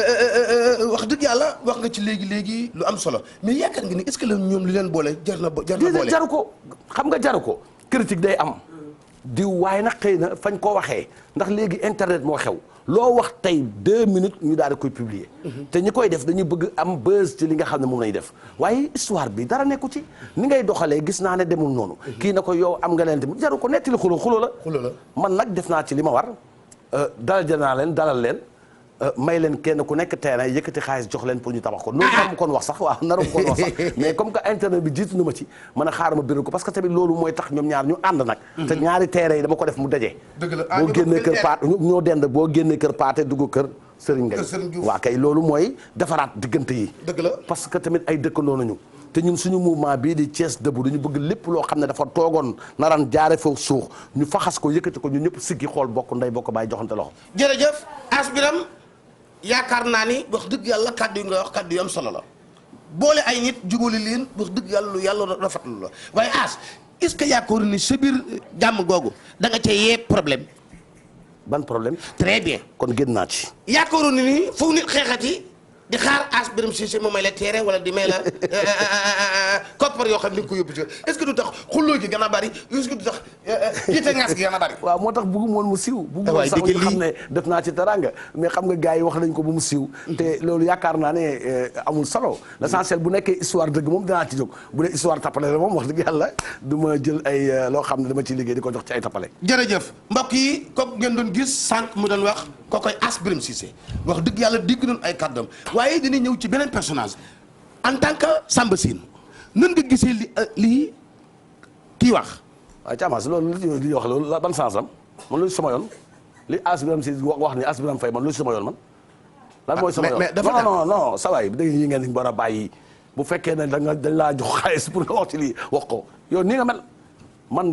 wax dëgg yàlla wax nga ci léegi lu am solo mais yaakaar nga ni est-ce que la ñoom li leen boole jar na boole jaru ko xam nga jaru ko critique day am di waaye nag xëy na fañ koo waxee ndax léegi internet moo xew loo wax tey 2 minutes ñu daal di koy publier te ñi koy def dañuy bëgg am buzz ci li nga xam ne moom lañuy def waaye histoire bi dara nekku ci ni ngay doxalee gis naa ne demul noonu kii na ko yow am nga leen tamit jaru ko nettali xulo la man nag def naa ci li ma war dalal leen may leen kenn ku nekk terrain yëkkati xaalis jox leen pour ñu tabax ko noonu naru kon wax sax waaw naru kon wax sax mais comme que internet bi jiitu na ma ci mën a xaaral ma biral ko parce que tamit loolu mooy tax ñoom ñaar ñu ànd nag te ñaari terrain yi dama ko def mu daje boo génnee kër Pathé ñoo dend boo génnee kër Pathé dugg kër Serigne Ngagne waa kay loolu mooy defaraat diggante yi parce que tamit ay dëkkandoo nañu te ñun suñu mouvement bii di Thiès debout dañu bëgg lépp loo xam ne dafa toogoon naran jaare foofu suux ñu faxas ko yëkkati ko ñu ñëpp siggi xool bokk ndey bokk bàyyi joxante loxo jërëjëf As Birame yaakaar naa ni wax dëgg yàlla kàddu yi nga wax kàddu yu am solo la boole ay nit jubali leen wax dëgg yàlla lu yàlla rafetlu la waaye As est-ce que yaakaaru ni sa biir jàmm googu da nga cee yee problème. ban problème. très bien kon génn naa ci. yaakaaru ni foofu nit xeexati di xaar as Birame Cissé mu may la teere wala di may la koppar yoo xam ne ko yóbbu ci est-ce que du tax xulloo gi gën a bari est-ce que du tax jiite ngas gi gën a bari. waaw moo tax bëggu moon mu siiw bëggu moon sax ñu xam ne def naa ci teranga mais xam nga gars yi wax nañ ko ba mu siiw te loolu yaakaar naa ne amul solo l'essentiel bu nekkee histoire dëgg moom dinaa ci jóg bu dee histoire tappale la moom wax dëgg yàlla du ma jël ay loo xam ne dama ciy liggéey di ko jox ci ay tappale. jërëjëf mbokk yi kooku ngeen doon gis sànq mu doon wax kookoy as Birame Cissé wax dëgg yàlla dégg doon ay kàddam waaye dina ñëw ci beneen personnage en tant que Samba Sine nan nga gisee lii kii wax. waaw Thiamas loolu li wax loolu ban sens am man loolu sama yoon li as Birame Cissé wax ni as Birame Faye man loolu sama yoon man. lan mooy sama yoon mais dafa non sa waay dégg yi ngeen war a bàyyi bu fekkee ne dañ laa jox xaalis pour nga wax ci lii wax ko yow nii nga mel. man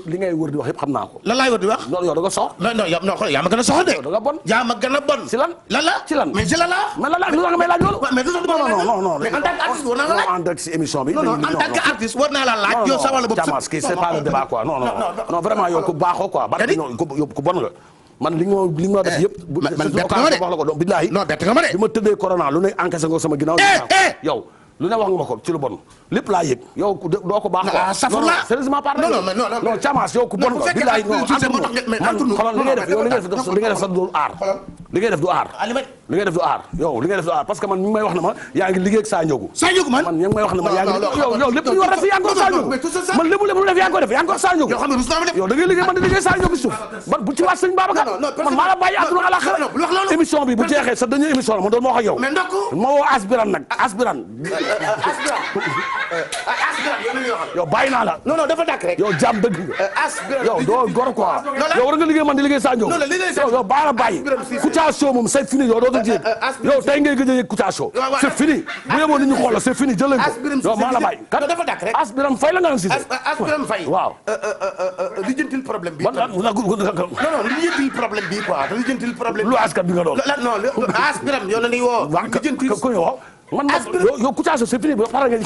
li ngay wër di wax yëpp xam naa ko. lan laay wër di wax. non yow da nga sox. non non yaa ma gën a soxla de. yow da nga bon. yaa ma gën a bon. ci lan. lan la ci lan mais ci lan la. mais lan la lu tax nga may laaj loolu. mais non mais en tant qu'artiste war naa la laaj. en tant que si émission bi. non en tant qu'artiste war naa la laaj. yow sa wàllu bopp Thiamas kii c'est pas le débat quoi non vraiment yow ku baaxoo quoi. barke ku bon nga. man li nga def yëpp. man bett nga ma de wax la ko donc billaahi. non bett nga ma de. bi ma tëddee corona lu ne encaissé nga sama ginnaaw. yow lu ne wax nga ma ko ci lu bon lépp laa yëg yow doo ko baax quoi. safurla sérieusement parlé. non Thiamas yow ku bon nga. billaay non xoolal li ngay def yow li ngay def sax du aar. li ngay def du aar. li ngay def du aar yow li ngay def du aar parce que man mi ngi may wax ne ma yaa ngi liggéey ak Sa Ndiogou. Sa Ndiogou man ñi ngi may wax ne ma yaa ngi yow lépp lu war a def yaa ngi ko Sa Ndiogou man lépp lu def yaa ngi ko def yaa ngi ko Sa Ndiogou. yow da ngay liggéey man di liggéey Sa Ndiogou suuf man bu ci waat sëñ Babacar man maa la bàyyi àdduna àlaxira émission bi bu jeexee sa dernière émission la ma doon ma wax ak yow ma woo Asbiran nag Asbiran yow bàyyi naa la. non dafa dàkk rek. yow jàmm dëgg nga. yow doo gor quoi. yow war nga liggéey man di liggéey Sa Ndiogou. yow bàyyi la bàyyi. Kouthia Show moom c'est fini yow dootul jéeg. yow tey ngay gëj a yëg Kouthia Show. c'est fini bu yemoon nit ñi xoolal c'est fini jël leen ko. yow maa la bàyyi. dafa dàkk rek. Asbiram Faye la nga si. Asbiram Faye. waaw. lijjantil problème bi. non lijjantil problème bi quoi lijjantil problème. lu askan bi nga doon. non Asbiram yow la ñuy woo. lijjantil ko yow. man yow Kouthia Show c'est fini ba pare nga.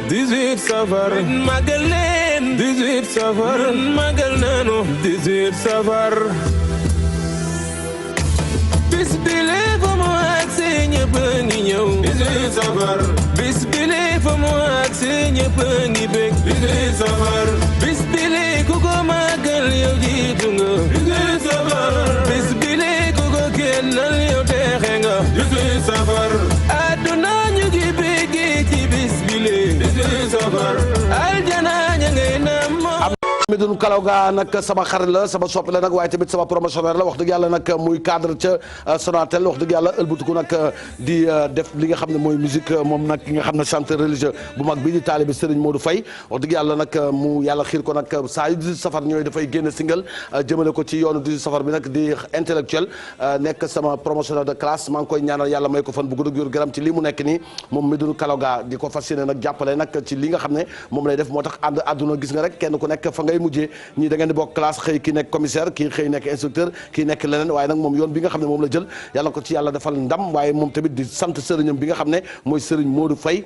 18 safar magal leen 18 safar magal nañu 18 safar bis bi lee fa mu agsi ñëpp a ngi ñëw 18 safar bis bi lee fa mu agsi ñëpp a ngi bég 18 safar bis bi lee ku ko magal yow jiitu nga 18 safar bis bi lee ku ko kennal yow teexe nga 18 safar aduna ñu ngi béggee ci bis bi lee 18 safar aljana ña ngay nam Medoune Kalawga nag sama xarit la sama soppi la nag waaye tamit sama promotionnaire la wax dëgg yàlla nag muy cadre ca Sonatel wax dëgg yàlla ëlbatiku nag di def li nga xam ne mooy musique moom nag ki nga xam ne chanteur religieux bu mag bi di taalibe Serigne Modou Faye wax dëgg yàlla nag mu yàlla xiir ko nag saa yu 18 safar ñooy dafay génn single jëmale ko ci yoonu 18 safar bi nag di intellectuel nekk sama promotionnaire de classe maa ngi koy ñaanal yàlla may ko fan bu gudd ak yor gëram ci lii mu nekk nii moom Medoune Kalawga di ko fas yéene nag jàppale nag ci li nga xam ne moom lay def moo tax ànd àdduna gis nga rek kenn ku nekk fa ngay mujjee ñii da ngeen di bokk classe xëy kii nekk commissaire kii xëy nekk instructeur kii nekk leneen waaye nag moom yoon bi nga xam ne moom la jël yàlla ko ci yàlla defal ndam waaye moom tamit di sant sëriñam bi nga xam ne mooy sëriñ Modou Faye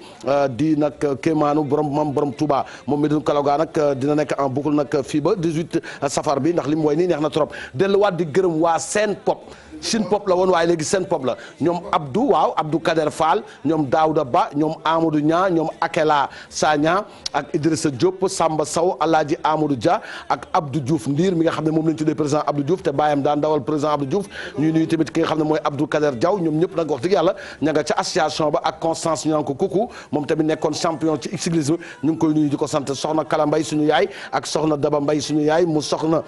di nag kéemaanu borom Touba moom Medoune Kalawga nag dina nekk en boucle nag fii ba 18 safar bi ndax li mu woy nii neex na trop delluwaat di gërëm waa Sen Pop Chine Pop la woon waaye léegi Sen Pop la ñoom Abdou Kader Fall ñoom Daouda Ba ñoom Amadou Nia ñoom Akela Sagna ak Idrissa Diop Samba Sow Alaaji Amadou Dia ak Abdou Diouf Ndiir mi nga xam ne moom lañ tuddee président Abdou Diouf te bàyyam daan dawal président Abdou Diouf ñuy nuyu tamit ki nga xam ne mooy Abdou Kader Diaw ñoom ñëpp nag wax dëgg yàlla ña nga ca association ba ak Constance ñu naan ko kuku moom tamit nekkoon champion ci cyclisme ñu ngi koy nuyu di ko sant soxna Kala Mbaye suñu yaay ak soxna Daba Mbaye suñu yaay mu soxna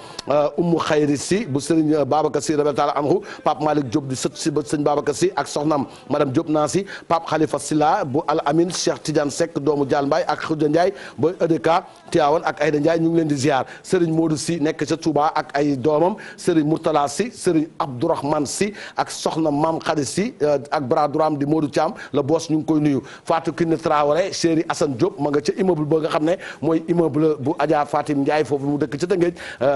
Oumou Khayri si bu Serigne Babacar si rabbi taala anhu Pape Malick Diop di sët si ba sëñ Babacar si ak soxnaam madame Diop naa si Pape Khalifa Silla bu Al Amin Cheikh Tidiane Seck doomu Dial Mbaye ak Khoudia Ndiaye ba EDK Tiawan ak Aïda Ndiaye ñu ngi leen di ziar Serigne Modou si nekk ca Touba ak ay doomam Serigne Mourtala si Serigne Abdourahmane si ak soxna Mame Khady si ak bras droit di Modou Thiam la boss ñu ngi koy nuyu Fatou Kiné Traoré chéri Assane Diop ma nga ca immeuble ba nga xam ne mooy immeuble bu Adja Fatim Ndiaye foofu mu dëkk ca Tëngéej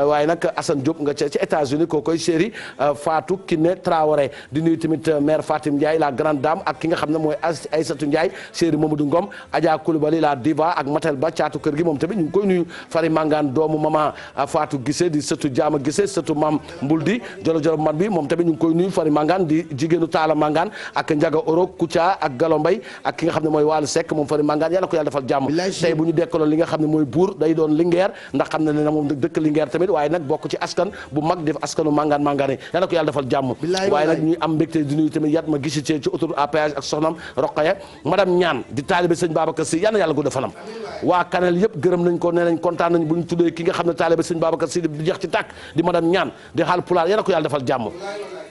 waaye nag Assane Diop nga ca ci États-Unis koo koy chéri Fatou Kiné Kiné Traoré di nuyu tamit mère Fatim Ndiaye la grande dame ak ki nga xam ne mooy Aïssatou Ndiaye chéri Mamadou Ngom Adja Koulibaly la diva ak Matel Ba caatu kër gi moom tamit ñu ngi koy nuyu Fari Mangane doomu mama Fatou Gissé di sëtu Jaama Gissé sëtu mam Mbuldi jolo jolo mat bi moom tamit ñu ngi koy nuyu Fari Mangane di jigéenu Taala Mangane ak Ndiaga Oro Koutia ak Galo Mbay ak ki nga xam ne mooy Walu Seck moom Fari Mangane yàlla ko yàlla defal jàmm tey bu ñu dekkaloon li nga xam ne mooy buur day doon Linguère ndax xam ne ne moom dëkk Linguère tamit waaye nag bokk ci askan bu mag def askanu Mangane Mangane yàlla ko yàlla defal jàmm waaye nag ñuy am mbégte di nuyu tamit yat ma gisi ci autoroute à péage ak soxnam Roqaya madame Ñaan di taalibe sëñ Babacar Sy yal na yàlla gudd fanam waa Kanel yëpp gërëm nañ ko nee nañ kontaan nañ bu ñu tuddee ki nga xam ne taalibe sëñ Babacar Sy di jeex ci tàkk di madame Ñaan di xaal pulaar yal na ko yàlla defal jàmm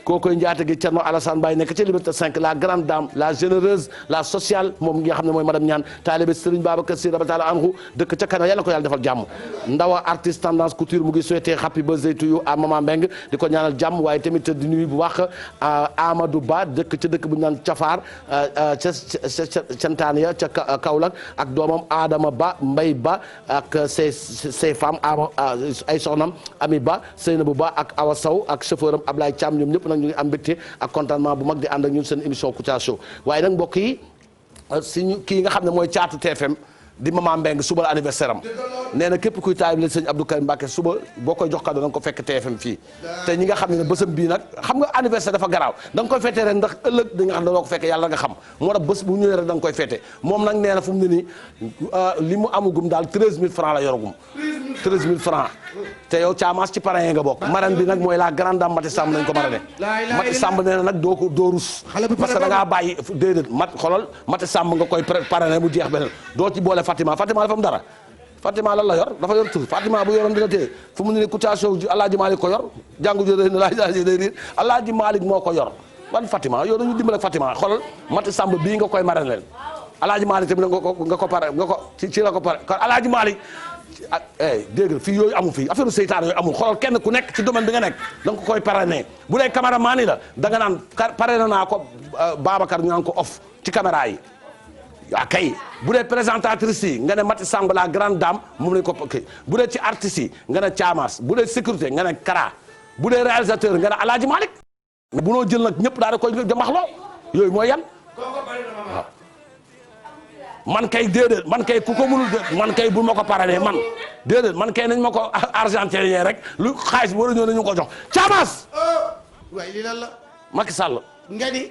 kookoy njaate gi Thierno Alassane Baye nekk ci Liberté 5 la grande dame la généreuse la sociale moom nga xam ne mooy madame Ñaan taalibe Serigne Babacar Sy rabataala anhu dëkk ca Kanel yal na ko yàlla defal jàmm ndawa artiste tendance couture mu ngi souhaité happy birthday to you à maman Mbeng di ko ñaanal jàmm waaye tamit di nuyu bu baax Amadou Ba dëkk ca dëkk bu ñu naan Cafaar ca cantaan ya ca Kaolack ak doomam Adama Ba Mbay Ba ak ses femmes ay soxnam Ami Ba Seynabou Ba ak Awa Sow ak chauffeur am Ablaye Thiam ñoom ñëpp nag ñu ngi am mbégte ak contentement bu mag di ànd ak ñun seen émission Kouthia Show waaye nag mbokk yi si kii nga xam ne mooy caatu TFM di maman Mbeng suba la anniversaire am nee na képp kuy taay bi leen sëñ Abdou Karim Mbacké suba boo koy jox kàddu da nga ko fekk TFM fii te ñi nga xam ne bésam bii nag xam nga anniversaire dafa garaaw da nga koy fêté ren ndax ëllëg da nga xam ne doo ko fekkee yàlla nga xam moo tax bés bu ñëwee rek da nga koy fêté moom nag nee na fu mu ne nii li mu amugum daal 13000 francs la yorogum 13000 francs te yow caamaas ci parrain nga bokk marraine bi nag mooy la grande dame Mati Samb lañ ko marraine Mati Samb nee na nag doo ko doo rus parce que da ngaa bàyyi déedéet Mati Samb nga koy parraine mu jeex beneen doo ci boole Fatima dafa am dara Fatima lan la yor dafa yor tur Fatima bu yoroon dina téye fu mu ne nii Kouthia Show Alaaji Malick ko yor jàngu jë na laaj day riir Alaaji Malick moo ko yor ban Fatima yow dañu dimbale ak Fatima xoolal Mati Samb bii nga koy marraine leen Alaaji Malick tamit nga ko pare nga ko ci la ko pare kon Alaaji Malick ak dégg fii yooyu amul fii affaire seytaan yooyu amul xoolal kenn ku nekk ci domaine bi nga nekk da nga ko koy parrainé bu dee caméraman yi la da nga naan parrainé naa ko Babacar ñu naan ko off ci caméra yi waaw kay bu dee présentatrice yi nga ne Mati Samb la grande dame moom lañ ko kay bu dee ci artistes yi nga ne Thiamas bu dee sécurité nga ne Kara bu dee réalisateur nga ne Alaaji Malick bu noo jël nag ñëpp daal da koy jamaxloo yooyu mooy yan waaw man kay déedéet man kay ku ko mënul man kay bu ma ko parrané man déedéet man kay nañ ma ko argentin rek lu xaalis bi war a ñëw nañu ko jox Thiamas waaye lii lan la Macky Sall nga ni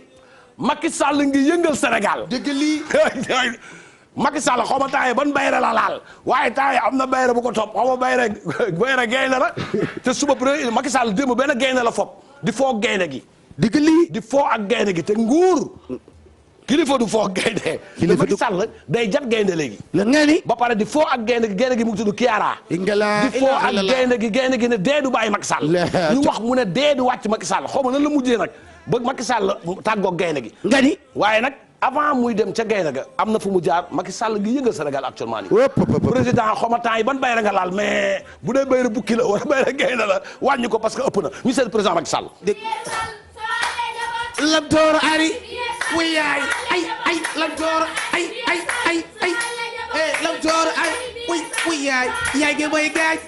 Macky Sall ngi yëngal Sénégal dëgg lii Macky Sall xaw ma taayee ban bayre la laal waaye taayee am na bayre bu ko topp xaw ma bayre gaynde la te suba premier Macky Sall démb benn gaynde la fop di foo gaynde gi dëgg lii di foo ak gaynde gi te nguur kilifa du foo gaynde Macky Sall day jat gaynde léegi la nga ni ba pare di foo ak gaynde gi mu ngi tudd Kiara di foo ak gaynde gi ne dee du bàyyi Macky Sall ñu wax mu ne dee du wàcc Macky Sall xaw ma nan la mujjee nag ba Macky Sall tàggoog gaynde gi nga ni waaye nag avant muy dem ca gaynde ga am na fu mu jaar Macky Sall ngi yëngal Sénégal actuellement nii président xawma temps yi ban bayra nga laal mais bu dee bayra bukki la wala bayra gaynde la wàññi ko parce que ëpp na ñu seet président Macky Sall lam toor ari wuy yaay ay lam toor ay lam toor ay wuy yaay ge mooy gaaj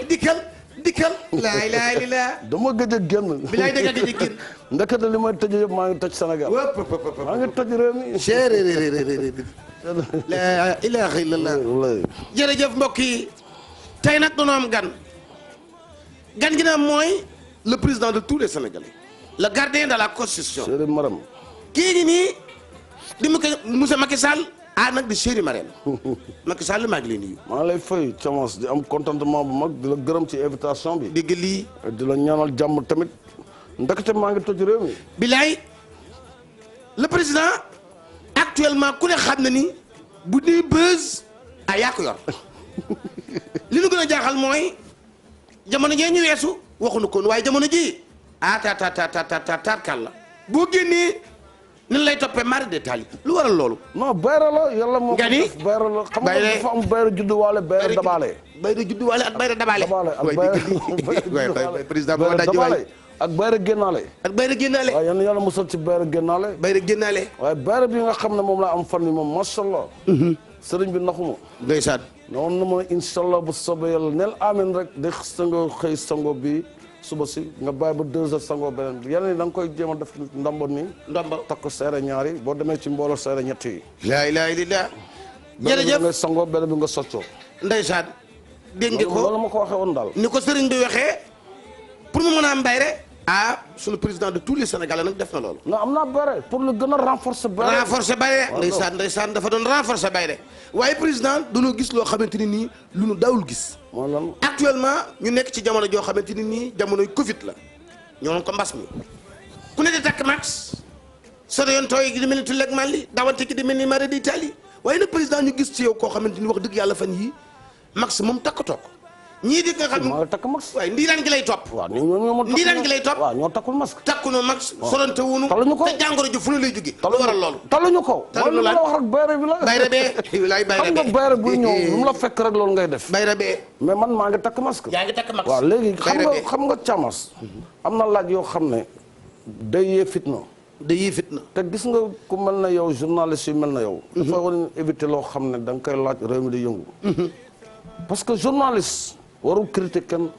dikkal laay laay li la dama gëj a génn bilaay da nga gëj a génn ndekete li may tëj yëpp maa ngi tëj Sénégal maa ngi tëj réew mi la ilaha illallah jërëjëf mbokk yi tey nag dañoo am gan gi na mooy le président de tous les Sénégalais le gardien de la constitution Chéri Maram kii ngi nii di mu ko monsieur Macky Sall nag di Chéri Marème Macky Sall maa ngi lay nuyu maa lay fay Thiamas di am contentement bu mag di la gërëm ci invitation bi dégg lii di la ñaanal jàmm tamit ndekete maa ngi toj réew mi bilaay le président actuellement ku ne xam na ni bu nii buzz yaa ko yor li nu gën a jaaxal mooy jamono jee ñu weesu waxuñu ko waaye jamono ji taar kàlla boo génnee ni lay toppee mari de taali lu waral loolu non bayra la yàlla moo nga ni bayra la xam nga dafa am bayra judduwaale bayra dabaale bayra judduwaale ak bayra dabaale président ba daj waay ak bayra génnaale waaw yal na yàlla musal ci bayra génnaale waaye bayra bi nga xam ne moom laa am fan yi moom masha Allah sëriñ bi naxuma ndeysaan noonu na ma insha Allah bu soobee yàlla neel amin rek de sango xëy sango bi suba si nga bàyyi ba 2 heures sangoo beneen bi yeneen yi da nga koy jéem a def ndombo nii. ndombo takk ko seere ñaari boo demee ci mbooloo seere ñett yi. laa ilaaha illallaah. benn bi nga sangoo benn bi nga soccoo. ndeysaan dégg nga ko loolu ma ko waxee woon daal. ni ko sëriñ bi waxee pour mu mën a am bayre sunu président de tous les Sénégalais nag def na loolu. non am naa bayre pour lu gën a renforcer bayre. renforcer bayre ndeysaan dafa doon renforcer bayre waaye président dañoo gis loo xamante ni nii lu nu daawul gis. mooy lan actuellement ñu nekk ci jamono joo xamante ni nii jamonoy Covid la ñoo doon ko mbas mi ku ne di takk max soto yoon tooy gi di mel ni tulleeg man li dawante gi di mel ni mara di Italie waaye nag président ñu gis ci yow koo xamante ni wax dëgg yàlla fan yii max moom takkatoo ko ñii di nga xam ne maa ngi takk masque. waaye ndiiraan gi lay topp. waaw ndiiraan gi lay topp. waaw ñoo takkul masque. takkuñu max. sorante wuñu taluñu ko te jàngoro ji fu ne lay jóge. lu waral loolu. taluñu ko. taluñu la wax rek bayre bi la. bayre bee. wilaay bayre bee xam nga bayre buy ñëw lu mu la fekk rek loolu ngay def. bayre bee. mais man maa ngi takk masque. yaa ngi takk max. waaw léegi xam nga camas. am na laaj yoo xam ne day yee fitna. day yee fitna. te gis nga ku mel na yow journaliste yu mel na yow. dafa war a éviter loo xam ne da nga koy laaj réew mi di yëngu. parce que journaliste warul critiquer kenn.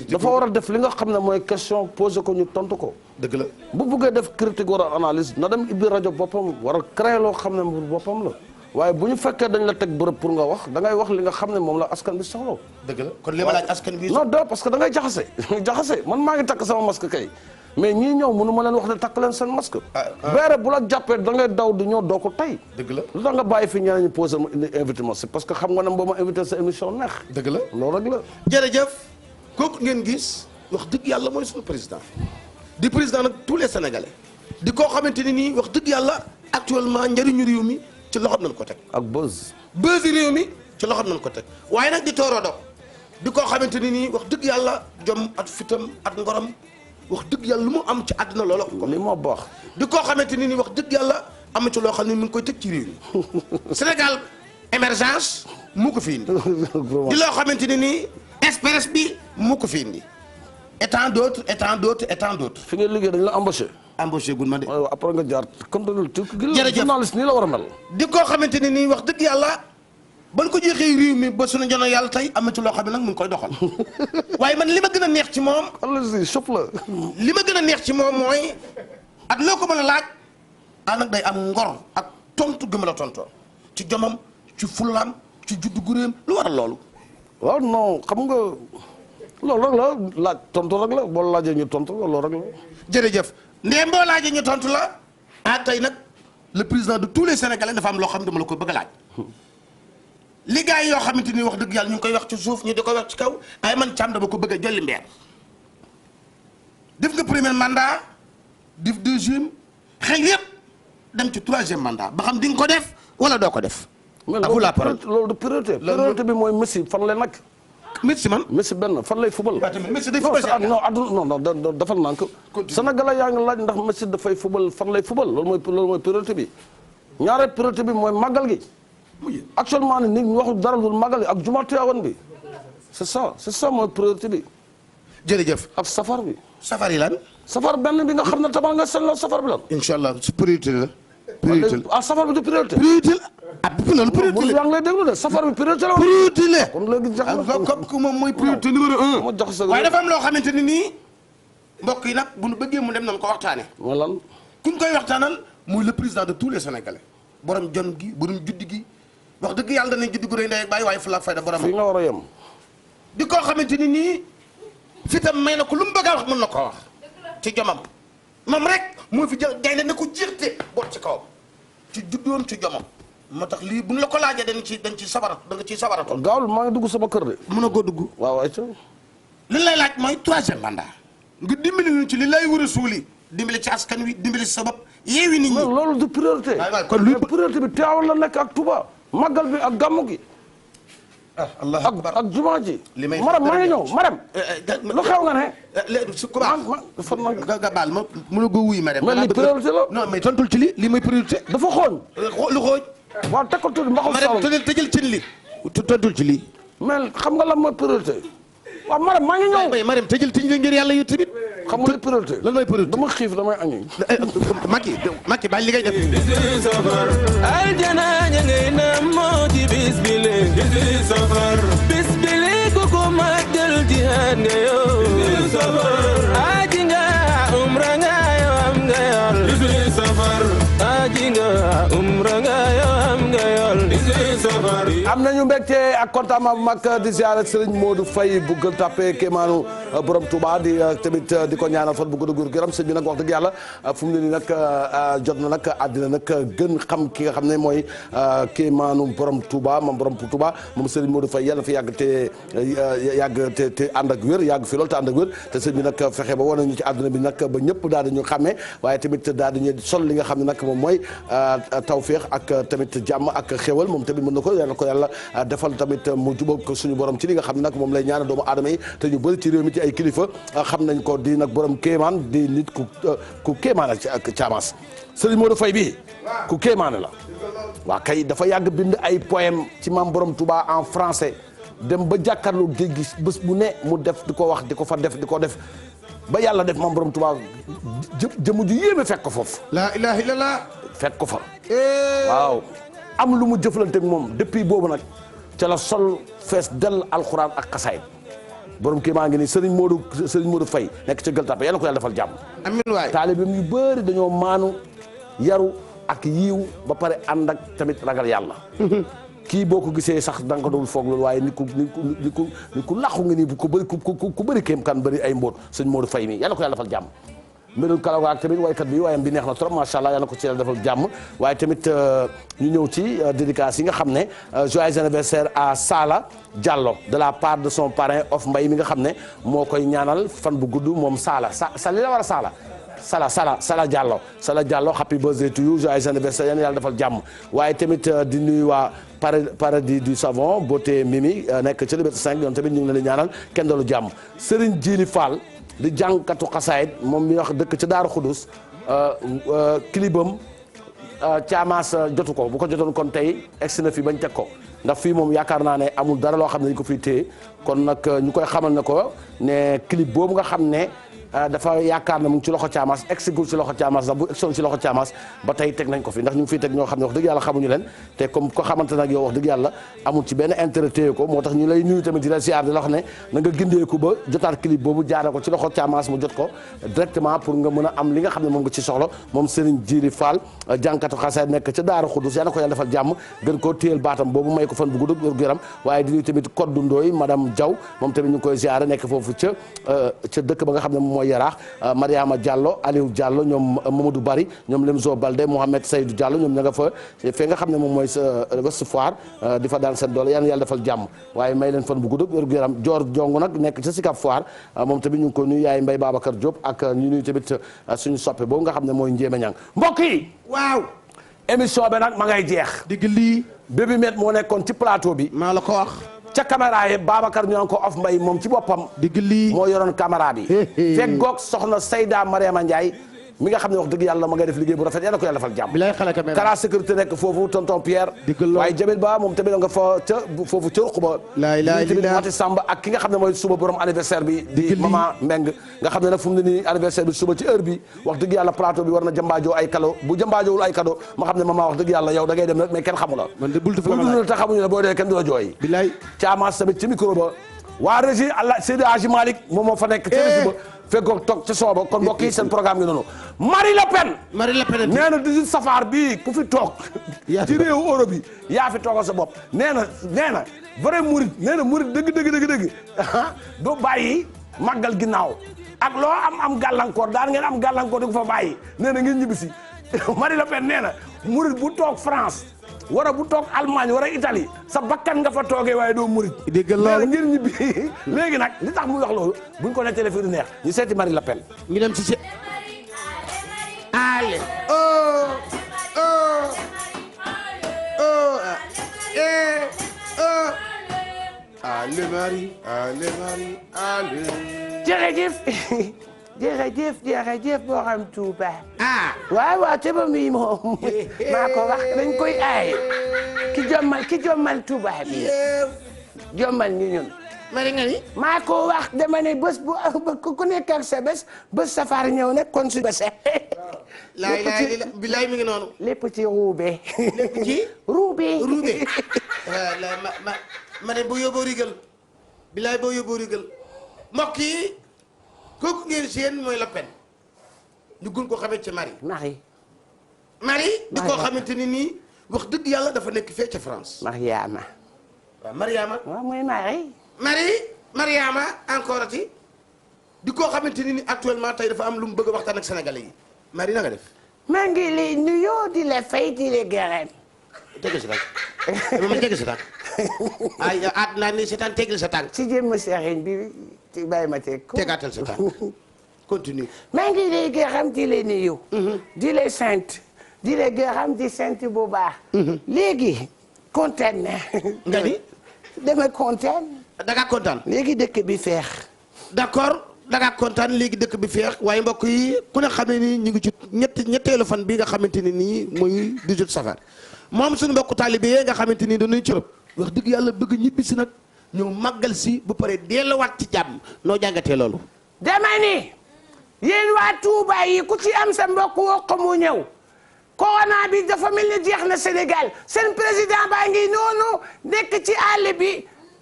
dafa war a def li nga xam ne mooy question posé ko ñu tontu ko. dëgg la bu buggee def critique war a analyse na dem ibbi rajo boppam war a créer loo xam ne pour boppam la waaye bu ñu fekkee dañ la teg bërëb pour nga wax da ngay wax li nga xam ne moom la askan bi soxla. dëgg la kon li ma laaj askan bi. non da parce que da ngay jaxase man maa ngi takk sama masque kay mais ñii ñëw mënu ma leen wax ne takk leen seen masque. beere bu la jàppee da ngay daw di ñëw doo ko tey. dëgg la lu tax nga bàyyi fi ñeneen ñi posé ma invité ma c'est parce que xam nga ne boo ma invité sa émission neex. dëgg la loolu rek la. jërëjëf kooku ngeen gis wax dëgg yàlla mooy suñu président di président nag tous les sénégalais di koo xamante ni nii wax dëgg yàlla actuellement njëriñu réew mi ci loxoom nañ ko teg. ak buzz. buzz réew mi ci loxoom nañ ko teg waaye nag di tooroo dog di koo xamante ni nii wax dëgg yàlla jom at fitam at ngorom wax dëgg yàlla lu mu am ci àddina loola ko. li moo baax. di koo xamante ni nii wax dëgg yàlla am ci loo xam ne mi ngi koy teg ci réew mi Sénégal émergence mu ko fi indi. di loo xamante ni nii espérance bi mu ko fi indi. et tant d'autres et tant d'autres et tant d'autres. fi nga liggéey dañ la embauché. embauché gun ma de. waaw après nga jaar comme jërëjëf journaliste nii la war a mel. di koo xamante ne nii wax dëgg yàlla ban ko jeexee réew mi ba suñu jono yàlla tey am na ci loo xam ne nag mu ngi koy doxal waaye man li ma gën a neex ci moom. allez-y chop la. li ma gën a neex ci moom mooy ak loo ko mën a laaj nag day am ngor ak tontu gëm la tontoo ci jomam ci fullaam ci juddu guréem lu waral loolu. waaw non xam nga loolu rek la laaj tontu rek la boo laajee ñu tontu la loolu rek la. jërëjëf ndéem boo laajee ñu tontu la tey nag le président de tous les sénégalais dafa am loo xam ne dama la ko bëgg a laaj. li gars yi yoo xamante ni wax dëgg yàlla ñu ngi koy wax ci suuf ñu di ko wax ci kaw ay man Thiam dama ko bëgg a jolli mbeer def nga premier mandat def deuxième xel yëpp dem ci troisième mandat ba xam di nga ko def wala doo ko def. mais loolu du priorité. priorité bi mooy Messi fan lay nag. Messi man Messi benn fan lay fubal. waaw tamit Messi day fubal non dafal naa ko. Sénégalais yaa ngi laaj ndax Messi dafay fubal fan lay fubal loolu mooy priorité bi. ñaareel priorité bi mooy màggal gi. actuellement ni nit ñi waxul dara dul màggal gi ak juma Tiwaawan bi. c'est ça mooy priorité bi. jërëjëf ak safar bi. safar yi lan. safar benn bi nga xam ne tabax nga seen la safar bi lan. incha allah su priorité la. priorité la ah safar bi du priorité. priorité la ah loolu priorité la yaa ngi lay déglu de safar bi priorité la. priorité la kon léegi jax na comme moom mooy priorité numéro 1. ma jax sa waaye dafa am loo xamante ni nii mbokk yi nag bu nu bëggee mu dem nañ ko waxtaane mooy lan. ku ñu koy waxtaanal muy le président de tous les sénégalais borom jon gi borom juddi gi wax dëgg yàlla danañ juddi gu rëy ndey ak bàyyi waaye fu la fayda borom. fii nga war a yem. di koo xamante ni nii fitam may na ko lu mu bëgg a wax mën na koo wax ci jomam moom rek moo fi jël gaynde na ko jeexte boot ci kawam ci juddoon ci jomam moo tax lii bu ñu la ko laajee dañ ci sabarat da nga ciy sabaratoo. gaawul maa ngi dugg sama kër de. mën a koo dugg. waaw ayca. li lay laaj mooy troisième mandat. nga dimbali ñu ci li lay war a suuli dimbali ci askan wi dimbali ci sa bopp yeewi nit ñi. mais loolu du priorité. waaw kon luy priorité bi Tiwaawan la nekk ak Touba màggal bi ak gàmmu gi. allah akbar ak jumaa ji. li may maram maa ngi ñëw maram. lu xew nga ne. su ko baax nga baal ma mënu ko wuy ma dem. mais li priorité la. non mais tontul ci li mooy priorité. dafa xooñ. lu xooj. waaw teg ko tuuti mbaxu ma Saloum. dem tëjal cin li. tontul ci lii. mais xam nga lan mooy priorité. waaw maram maa ngi ñëw. ma dem tëjal cin li ngir yàlla yu tamit. xam nga li priorité. lan mooy priorité. dama xiif damay añi. Macky bàyyi li ngay def. aljana ña ngay na moo ci bis bile. bis bile ku ko màggal jihaad nga yow aji nga umra nga yow am nga yool aji nga umra nga yow am nga yool am nañu mbégte ak contentement bu mag di ziare Serigne Modou Faye bu Gueule Tapée kéemaanu borom Touba di tamit di ko ñaanal fan bu gudd gu yaram sëñ bi nag wax dëgg yàlla fu mu ne nii nag jot na nag àddina nag gën xam ki nga xam ne mooy kéemaanu borom Touba moom borom Touba moom Serigne Modou Faye yàlla fi yàgg te ànd ak wér yàgg fi loolu te ànd ak wér te sëñ bi nag fexe ba wane ñu ci àdduna bi nag ba ñëpp daal di ñu xàmmee waaye tamit daal di ñu sol li nga xam ne nag moom mooy tawféex ak tamit jàmm ak xéwal moom tamit mën na ko yàlla defal tamit mu jubóog suñu borom ci li nga xam ne nag moom lay ñaanal doomu aadama yi te ñu bëri ci réew mi ci ay kilifa xam nañ ko di nag borom kéemaan di nit ku kéemaan ak caamaas Serigne Modou Faye bii ku kéemaane la waa kay dafa yàgg bind ay poème ci maam borom Touba en français dem ba jàkkaarloo géej gi bés bu ne mu def di ko wax di ko fa def di ko def ba yàlla def maam borom Touba jëmu ju yéeme fekk ko foofu la ilaha illallah fekk ko fa waaw am lu mu jëflante ak moom depuis boobu nag ca la sol fees del alxuraan ak xasaayid borom kii maa ngi nii Serigne Modou Faye nekk ca Gueule Tapée yàlla ko yàlla defal jàmm. amiin waay taalibeem yu bëri dañoo maanu yaru ak yiiw ba pare ànd ak tamit ragal yàlla. kii boo ko gisee sax da nga ko doon foog loolu waaye ni ku laqu nga nii ku bëri kéem kan bëri ay mbóot sëñ Modou Faye mi yàlla ko yàlla defal jàmm. mbirul kalaw ak tamit waykat bi waayam bi neex na trop macha allah yàlla ko ci yàlla defal jàmm waaye tamit ñu ñëw ci dédicace yi nga xam ne joyeux anniversaire à Sala Diallo de la part de son parrain of Mbaye mi nga xam ne moo koy ñaanal fan bu gudd moom Sala li la war a Sala Diallo happy birthday to you joyeux anniversaire yàlla defal jàmm waaye tamit di nuyu waa paradis du savon beauté Mimi nekk ci Liberté 5 ñoom tamit ñu ngi leen di ñaanal kenn dalu jàmm Serigne Djili Fall di jàngkatu xasaayit moom mi wax dëkk ca Daaru Xudus kilibam caamaas jotu ko bu ko jotoon kon tey egsi na fi bañ teg ko ndax fii moom yaakaar naa ne amul dara loo xam ne dañ ko fiy téye kon nag ñu koy xamal ne ko ne clip boobu nga xam ne dafa yaakaar na mu ngi ci loxo caamaas egsigul ci loxo caamaas ndax bu egsoon ci loxo caamaas ba tey teg nañ ko fi ndax ñu ngi fiy teg ñoo xam ne wax dëgg yàlla xamuñu leen te comme ko xamante nag yow wax dëgg yàlla amul ci benn intérêt téye ko moo tax ñu lay nuyu tamit di la siyaar di la wax ne na nga gindeeku ba jotaat clip boobu jaare ko ci loxo caamaas mu jot ko directement pour nga mën a am li nga xam ne moom nga ci soxla moom Serigne Djili Fall jànkatu xasaay nekk ca Daaru Xudus yàlla ko yàlla defal jàmm gën koo téyel baatam boobu may ko fan bu gudd wér gu yaram waaye di nuyu tamit Koddu Ndooy madame Diaw moom tamit ñu ngi koy ziare nekk foofu ca dëkk ba nga xam ne moom mooy Yaraax Mariama Diallo Aliou Diallo ñoom Mamadou Bari ñoom Lemzo Balde Mohamed Seydou Diallo ñoom ña nga fa fee nga xam ne moom mooy sa West Foire di fa daan seen doole yàlla defal jàmm waaye may leen fan bu gudd wér gu yaram Dior Jong nag nekk ca Sicap Foire moom tamit ñu ngi ko nuyu yaay Mbaye Babacar Diop ak ñu nuyu tamit suñu soppe boobu nga xam ne mooy Njéeme Ñang mbokk yi waaw émission bi nag ma ngay jeex digg lii Baby Met moo nekkoon ci plateau bi maa la ko wax ca caméra yi Babacar ñu naan ko of Mbaye moom ci boppam digg lii moo yoroon caméra bi fekk goog soxna Seyda Mariama Ndiaye mi nga xam ne wax dëgg yàlla ma ngay def liggéey bu rafet yàlla ko yàlla defal jàmm bilay xale caméra kara sécurité nekk foofu tonton Pierre waaye Jamil Ba moom tamit nga fa ca foofu ca Ruquba tamit Mati Samba ak ki nga xam ne mooy suba borom anniversaire bi di Mama Mbeng nga xam ne nag fu mu ne nii anniversaire bi suba ci heure bi wax dëgg yàlla plateau bi war na jëmbaajoo ay cadeau bu jëmbaajowul ay cadeau ma xam ne mama wax dëgg yàlla yow da ngay dem rek mais kenn xamu la bu dul te xamuñu la boo dee kenn du la jooy bilay caamaas tamit ci micro ba waa régie Allah Seydi Hadji Malick moom moo fa nekk ca régie ba fekkoog toog ci sooba kon mbokk yi seen programme ngi noonu Marie Le Pen nee na 18 safar bii ku fi toog ci réewu Europe yi yaa fi toogal sa bopp nee na vrai murid nee na murid dëgg doo bàyyi màggal ginnaaw ak loo am gàllankoor daan ngeen am gàllankoor di ko fa bàyyi nee na ngeen ñibbisi Marie Le Pen nee na murid bu toog France wara bu toog Allemagne wara Italie sa bakkan nga fa toogee waaye doo murit dégg loolu ngir ñibbi léegi nag li tax muy wax loolu buñ ko nettalee fii du neex ñu seeti Marie Le Pen ñu dem ci ale ale Marie ale jërëjëf boo xam Touba. waaw te ba muy moom maa ko wax dañ koy aaye ki jommal Touba bi jommal ñu ñun. mari nga ni maa ko wax dama ne bés bu ku nekk ak sa bés safar ñëw nag kon su bés. laay bilaay mi ngi noonu. lépp ci ruube. lépp ci ruube. ruube. ma ne bu yóbboo rigal. bilaay boo yóbboo rigal mbokk yi kooku ngeen seen mooy Le Pen ñu gën ko xamee ci Marie di ko xamante ni nii wax dëgg yàlla dafa nekk fee ca France. Mariama. waaw Mariama. waaw mooy Mariama encore ati di ko xamante ni actuellement tey dafa am lu mu bëgg a waxtaan ak sénégalais yi Marie na nga def. maa ngi lay nuyoo di la fay di la gërëm. tege si tànk ma tege si tànk ay at naa ni seetaan tegal sa tànk. ci jëmm sëriñ bi ci bàyyi ma teg ko. tegaatal sa tànk continue. maa ngi lay gërëm di la nuyu. di la sant di la gërëm di sant bu baax. léegi kontaan na. nga ni. dama kontaan. da ngaa kontaan. léegi dëkk bi feex. d'accord da ngaa kontaan léegi dëkk bi feex waaye mbokk yi ku ne xamee ni ñu ngi ci ñetteelu fan bi nga xamante ni nii muy 18 safar moom suñu mbokku taalibe yi nga xamante ni dañuy cërëb wax dëgg yàlla bëgg ñibbi si nag ñëw màggal si bu paree delluwaat ci jàmm noo jàngatee loolu. dama ni yéen waa Touba yi ku ci am sa mbokk woo ko mu ñëw corona bi dafa mel ni jeex na Sénégal seen président baa ngi noonu nekk ci àll bi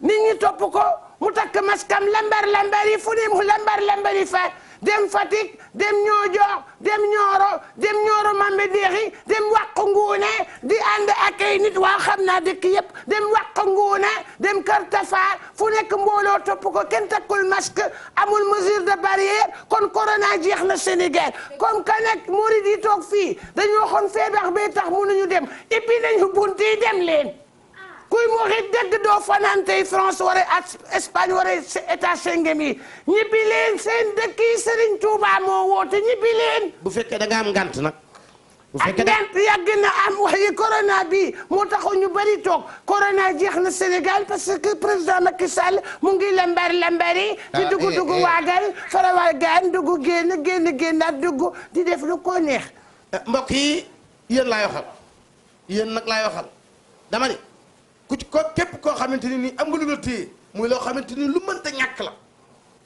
nit ñi topp ko mu takk maskam lambar yi fu ne mu lambar yi fa dem Fatick dem Niodior dem Nioro Mambe Deexi dem Wàq Nguune di ànd ak ay nit waa xam naa dëkk yëpp dem Wàq Nguune dem Kër Tafaar fu nekk mbooloo topp ko kenn takkul masque amul mesure de barrière kon corona jeex na Sénégal comme que nag murid yi toog fii dañu waxoon feebar bee tax mënuñu dem et puis nañu bunti dem leen kuy murid dëgg doo fanaan tey France wala Espagne wala état Schengen yi ñibbi leen seen dëkk yi Serigne Touba moo woote ñibbi leen. bu fekkee da nga am ngant nag. bu fekkee ngant yàgg na am waaye corona bi moo taxoon ñu bari toog corona jeex na Sénégal parce que président Macky Sall mu ngi lambari di dugg waagal farawaagaan dugg génnaat dugg di def lu ko neex. mbokk yi yéen laay waxal yéen nag laay waxal dama ni ku ci ko képp koo xamante ni nii am nga lu la téye muy loo xamante ni lu mënta ñàkk la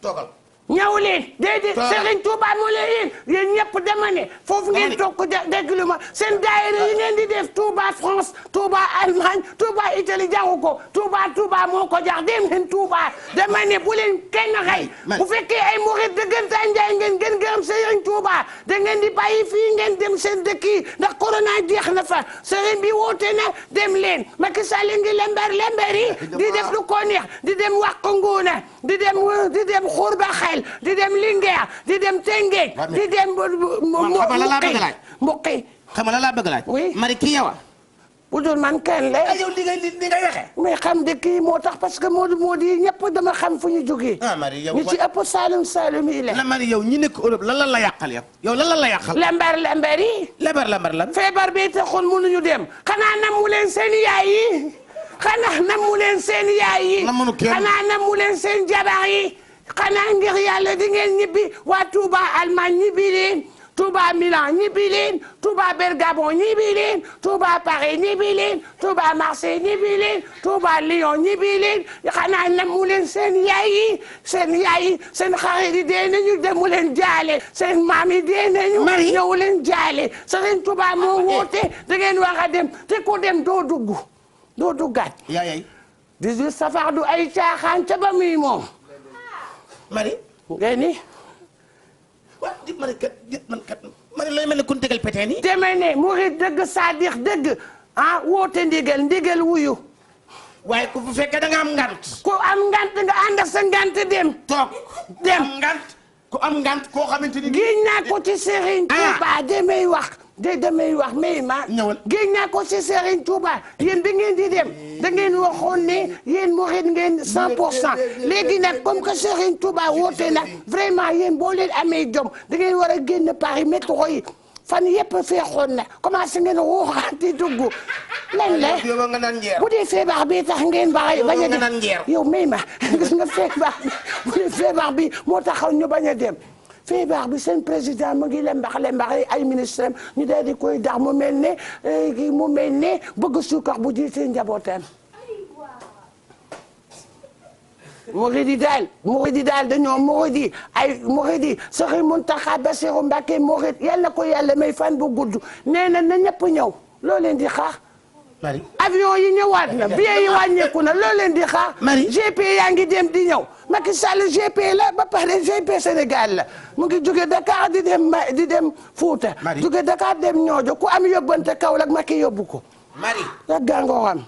toogal. ñëw leen déedéet Serigne Touba mu leen yéen ñëpp dama ne foofu ngeen toog ko déglu ma seen daayira yi ngeen di def Touba France Touba Allemagne Touba Italie jaxu ko Touba moo ko jax dem leen Touba dama ne bu leen kenn xëy bu fekkee ay murid dëggantaan njaay ngeen gën gërëm Serigne Touba da ngeen di bàyyi fii ngeen dem seen dëkk yi ndax corona jeex na fa Serigne bi woote na dem leen Macky Sall ngi lembar yi di def lu ko neex di dem Wàq Nguuna di dem Xur ba xel di dem Linguère di dem Tengué di dem Mbuqi xam nga la laa bëgg laaj. oui Marie kii yow. bu dul man kenn la. yow li ngay waxee. mais xam dëkk yi moo tax parce que moo di ñëpp dama xam fu ñu jógee. Marie yow ñu ci ëpp Saalum yi la. Marie yow ñi nekk Europe lan la yàqal yow lan la yàqal. lambar yi. lambar lan. feebar bi taxoon mënuñu dem. xanaa namu leen seen yaay yi. xanaa namu leen seen yaay yi. xanaa namu leen seen jabar yi. xanaa ngir yàlla di ngeen ñibbi waa Touba Allemagne ñibbi leen Touba Milan ñibbi leen Touba Bergamo ñibbi leen Touba Paris ñibbi leen Touba Marseille ñibbi leen Touba Lyon ñibbi leen xanaa namu leen seen yaay yi seen xarit yi dee nañu demu leen jaale seen maam yi dee nañu ñëw leen jaale Serigne Touba moo woote da ngeen war a dem te ku dem doo duggaat. yaay 18 safar du ay caaxaan ca ba muy moom. Marie. ngay ni. waaw di Marie lay mel ne ku ñu tegal pété nii. demee ne murid dëgg saadix dëgg woote ndigal wuyu. waaye ku bu fekkee da nga am ngant. ku am ngant nga ànd ak sa ngant dem. toog dem ku am ngant koo xamante ni. giñ naa ko ci Serigne Touba damay wax mais ma. ñëwal giñ naa ko ci Serigne Touba yéen da ngeen di dem da ngeen waxoon ne yéen murid ngeen 100% léegi nag comme que Serigne Touba woote na vraiment yéen boo leen amee jom da ngeen war a génn Paris métro yi fan yëpp feexoon na commencé ngeen ruuxaati dugg. lan la bu dee feebar bi tax ngeen bañ a dem yow may ma gis nga feebar bi bu dee feebar bi moo taxaw ñu bañ a dem. feebar bi seen président mu ngi lembax ay ministre am ñu daal di koy dax mu mel ne bëgg suukar bu jiite njabootam. muridi daal dañoo muridi Serigne Mountakha Bassirou Mbacké murid yal na ko yàlla may fan bu gudd nee na ñëpp ñëw loo leen di xaar. Marie avion yi ñëwaat na billet yi wàññeeku na loo leen di xaar. Marie GP yaa ngi dem di ñëw Macky Sall GP la ba pare GP Sénégal la mu ngi jóge Dakar di dem Fouta. Marie jóge Dakar dem Niodior ku am yóbbante Kaolack Macky yóbbu ko. Marie ak gàngooram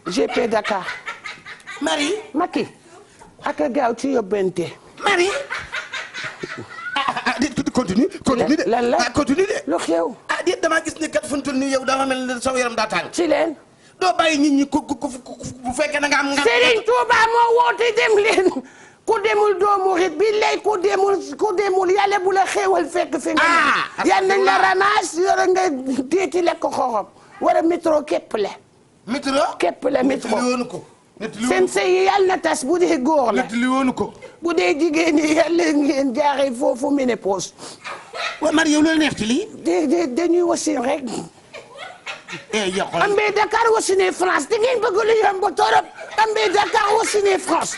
GP Dakar. Marie Macky ak gaaw ci yóbbante. Marie continue de lan la continue de lu xew déet damaa gis ni kat fu mu toll nii yow dafa mel ne sama yaram daa tàng ci leen doo bàyyi nit ñi ku bu fekkee da nga am Serigne Touba moo woote dem leen ku demul doo murit bi lay ku demul yàlla bu la xéewal fekk fi nga yal nañ la ramas yore nga déeti lekk xoxom wala métro képp la métro woonu ko seen sëy yi yàlla na tas bu dee góor la li woonu ko bu dee jigéen yi yàlla ngeen jaaree foofu ménopause waaw Marie yow loolu neex ci lii dañuy wasin rek am bee Dakar wasine France di ngeen bëgg lu yomb torop am bee Dakar wasine France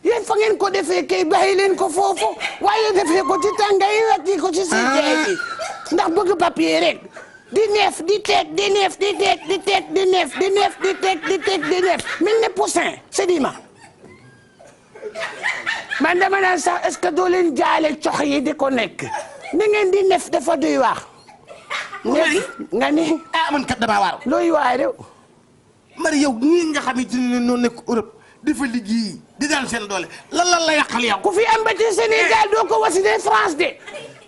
yéen fa ngeen ko defee kay bàyyi leen ko foofu waaye defee ko ci tàngaay wàcc ko ci seeteeti ndax bëgg papier rek di neef di teg di neef di teg di teg di neef di neef di teg di teg di neef mel ne poussin sédiment man dama naan sax est-ce que doo leen jaale cox yi di ko nekk ni ngeen di neef dafa doy waar nga ni man kat damaa waar looy waare Marie yow ñii nga xamante ne noonu nekk Europe dafa liggéey di daan seen doole lan la yàqal yow ku fi ambati Sénégal doo ko wasine France de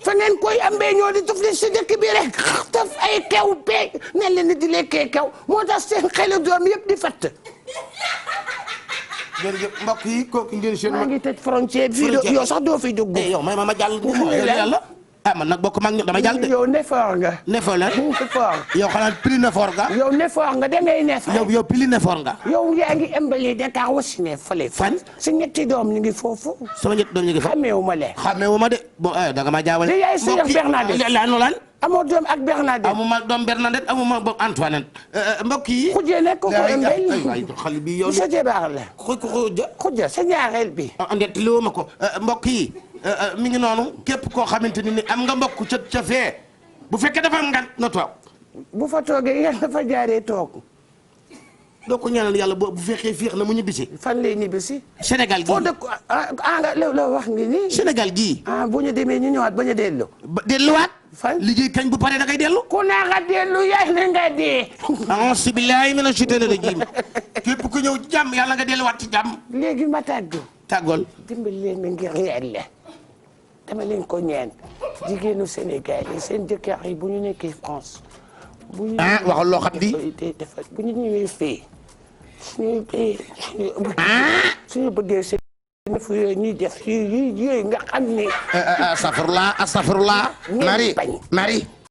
fa ngeen koy ambee ñoo di tufli si dëkk bi rek taf ay kew peeg ne leen di lekkee kew moo tax seen xelu doom yëpp di fatt jërëjëf mbokk yi kooku ngeen seen maa ngi tëj frontière fii yow sax doo fi dugg yow may ma jàll yàlla man nag bokk mag dama jàll de yow nefoor nga nefoor la nefoor yow xanaa pili nefoor nga yow nefoor nga dangay nefoor yow pili nefoor nga yow yaa ngi embali Dakar wasine fële fan si ñetti doom ñu ngi foofu sama ñetti doom ñu ngi fa xameewu ma leen xameewu ma de bon da nga ma jaawale yaay sëñ Bernadette lan amoo doom ak Bernadette amuma doom Bernadette amuma doom Antoinette mbokk yi xujje nekk ko embali ay xale bi yow sa jabar la xujja sa ñaareel bi ndet liwu ma ko mbokk yi mi ngi noonu képp koo xamante ni am nga mbokk ca fee bu fekkee dafa am ngan na toog bu fa toogee yàlla dafa jaaree toog doo ko ñaanal yàlla bu fekkee féex na mu ñibbisi fan lay ñibbisi Sénégal gii foo dëkk nga la wax ngi nii Sénégal gii bu ñu demee ñu ñëwaat ba ñu dellu delluwaat fan liggéey kañ bu paree da ngay dellu ku naa nga dellu yaay na nga dee a'uuzu billaahi mina shaytaani rajiim képp ku ñëw ci jàmm yàlla nga delluwaat ci jàmm léegi ma tàggool dimbali leen ma ngir yàlla dama leen ko ñaan jigéenu Sénégal yi seen jëkkër yi bu ñu nekkee France bu ñu waxal loo xam di bu ñu ñëwee fii suñu bëggee seen fu yooyu ñuy def yooyu nga xam ni astafurlah Marie